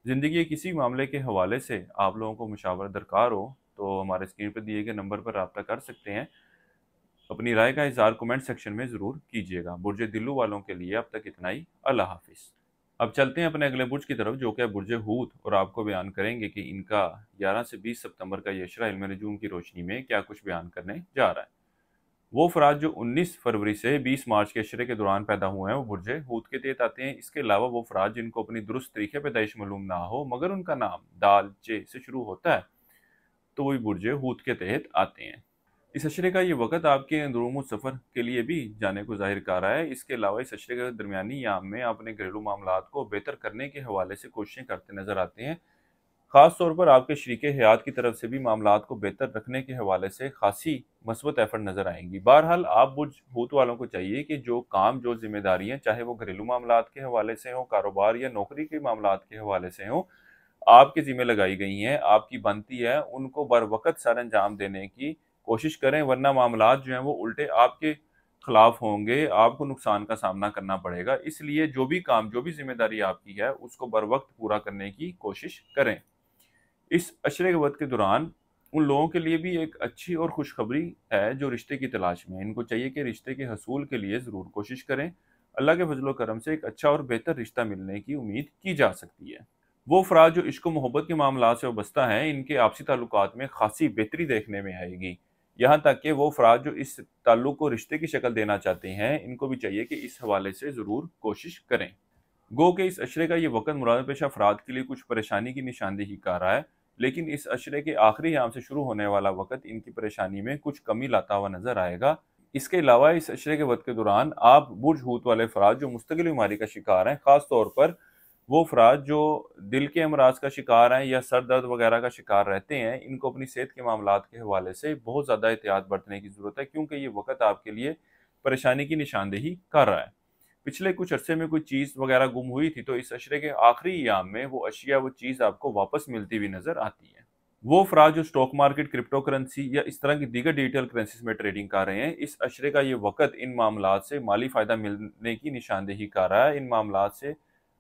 ज़िंदगी के किसी मामले के हवाले से आप लोगों को मशावरा दरकार हो तो हमारे स्क्रीन पर दिए गए नंबर पर रब्ता कर सकते हैं। अपनी राय का इज़हार कमेंट सेक्शन में ज़रूर कीजिएगा। बुर्ज दिल्लू वालों के लिए अब तक इतना ही। अल्लाह हाफिज़। अब चलते हैं अपने अगले बुर्ज की तरफ, जो कि है बुर्ज हूत, और आपको बयान करेंगे कि इनका 11 से 20 सितंबर का ये अशरा इल्म नजूम की रोशनी में क्या कुछ बयान करने जा रहा है। वो अफराद जो 19 फरवरी से 20 मार्च के अशरे के दौरान पैदा हुए हैं, वो बुर्ज हूत के तहत आते हैं। इसके अलावा वो अफराद जिनको अपनी दुरुस्त तरीके पैदाइश मालूम ना हो मगर उनका नाम दाल चे से शुरू होता है, तो वही बुर्ज हूत के तहत आते हैं। इस अशरे का ये वक़्त आपके अंदरूनी सफ़र के लिए भी जाने को ज़ाहिर कर रहा है। इसके अलावा इस अशरे के दरमियानी याम में अपने घरेलू मामलात को बेहतर करने के हवाले से कोशिशें करते नज़र आते हैं। ख़ास तौर पर आपके शरीके हयात की तरफ से भी मामलात को बेहतर रखने के हवाले से खासी मस्बत एफर्ट नज़र आएंगी। बहरहाल आप बुर्ज हूत वालों को चाहिए कि जो काम, जो जिम्मेदारियाँ, चाहे वो घरेलू मामलात के हवाले से हों, कारोबार या नौकरी के मामलात के हवाले से हों, आपके ज़िम्मे लगाई गई हैं, आपकी बनती है उनको बर वक़्त सर अंजाम देने की कोशिश करें, वरना मामलात जो हैं वो उल्टे आपके खिलाफ होंगे, आपको नुकसान का सामना करना पड़ेगा। इसलिए जो भी काम, जो भी ज़िम्मेदारी आपकी है, उसको बर वक़्त पूरा करने की कोशिश करें। इस अशरे के वक़्त के दौरान उन लोगों के लिए भी एक अच्छी और खुशखबरी है जो रिश्ते की तलाश में है। इनको चाहिए कि रिश्ते के हसूल के लिए ज़रूर कोशिश करें। अल्लाह के फज़ल व करम से एक अच्छा और बेहतर रिश्ता मिलने की उम्मीद की जा सकती है। वो अफराद जो इश्क व मोहब्बत के मामलात से वाबस्ता हैं, इनके आपसी ताल्लुकात में खासी बेहतरी देखने में आएगी। यहाँ तक कि वो अफराद जो इस ताल्लुक को रिश्ते की शक्ल देना चाहते हैं, इनको भी चाहिए कि इस हवाले से ज़रूर कोशिश करें। गो के इस अशरे का ये वक़्त मुराद पेशा अफराद के लिए कुछ परेशानी की निशानदेही कर रहा है, लेकिन इस अशरे के आखिरी याम से शुरू होने वाला वक़्त इनकी परेशानी में कुछ कमी लाता हुआ नज़र आएगा। इसके अलावा इस अशरे के वक़्त के दौरान आप बुर्ज हूत वाले अफराद जो मुस्तकिल बीमारी का शिकार हैं, ख़ास तौर पर वो अफराद जो दिल के अमराज का शिकार हैं या सर दर्द वगैरह का शिकार रहते हैं, इनको अपनी सेहत के मामलात के हवाले से बहुत ज़्यादा एहतियात बरतने की ज़रूरत है, क्योंकि ये वक़्त आपके लिए परेशानी की निशानदेही कर रहा है। पिछले कुछ अरसे में कोई चीज़ वगैरह गुम हुई थी, तो इस अशरे के आखिरी याम में वो अशिया, वो चीज़ आपको वापस मिलती हुई नज़र आती है। वो अफराद जो स्टॉक मार्केट, क्रिप्टो करेंसी या इस तरह की दीगर डिजिटल करेंसीज में ट्रेडिंग कर रहे हैं, इस अशरे का ये वक़्त इन मामलात से माली फ़ायदा मिलने की निशानदेही कर रहा है। इन मामलात से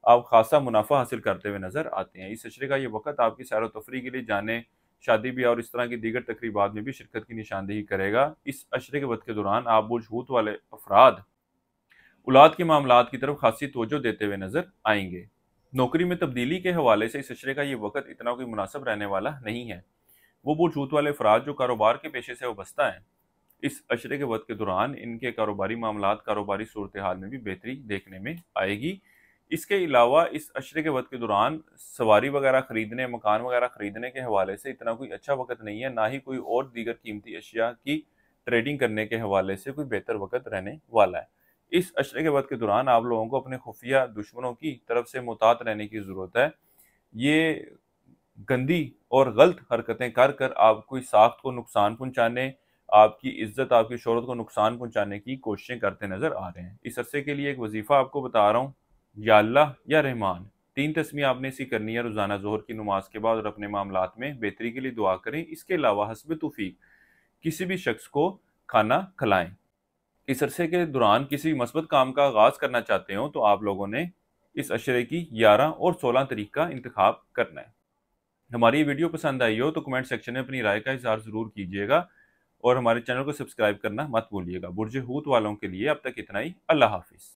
आप खासा मुनाफा हासिल करते हुए नज़र आते हैं। इस अशरे का ये वक़्त आपकी सैर व तफरीह के लिए जाने, शादी ब्याह और इस तरह की दीगर तकरीबात में भी शिरकत की निशानदेही करेगा। इस अशरे के वक़्त के दौरान आप बुर्ज हूत वाले अफराद औलाद के मामलात की तरफ खासी तवज्जो देते हुए नज़र आएंगे। नौकरी में तब्दीली के हवाले से इस अशरे का ये वक़्त इतना कोई मुनासिब रहने वाला नहीं है। वो बुर्ज हूत वाले अफराद जो कारोबार के पेशे से वाबस्ता हैं, इस अशरे के वक्त के दौरान इनके कारोबारी मामलात, कारोबारी सूरत हाल में भी बेहतरी देखने में आएगी। इसके अलावा इस अशरे के वक्त के दौरान सवारी वगैरह खरीदने, मकान वगैरह खरीदने के हवाले से इतना कोई अच्छा वक्त नहीं है, ना ही कोई और दीगर कीमती अशिया की ट्रेडिंग करने के हवाले से कोई बेहतर वक्त रहने वाला है। इस अशरे के वक्त के दौरान आप लोगों को अपने खुफिया दुश्मनों की तरफ से मुहतात रहने की ज़रूरत है। ये गंदी और गलत हरकतें कर कर आपकी साख्त को नुकसान पहुंचाने, आपकी इज्जत, आपकी शोहरत को नुकसान पहुंचाने की कोशिशें करते नजर आ रहे हैं। इस अरसे के लिए एक वजीफा आपको बता रहा हूँ, या अल्लाह या रहमान, 3 तस्मीह आपने इसी करनी है रोजाना जोहर की नमाज के बाद, और अपने मामलात में बेहतरी के लिए दुआ करें। इसके अलावा हस्ब तौफीक किसी भी शख्स को खाना खिलाएं। इस अरसे के दौरान किसी भी मस्बत काम का आगाज करना चाहते हो तो आप लोगों ने इस अशरे की 11 और 16 तारीख का इंतखाब करना है। हमारी ये वीडियो पसंद आई हो तो कमेंट सेक्शन में अपनी राय का इजहार जरूर कीजिएगा, और हमारे चैनल को सब्सक्राइब करना मत भूलिएगा। बुर्ज हूत वालों के लिए अब तक इतना ही। अल्लाह हाफिज।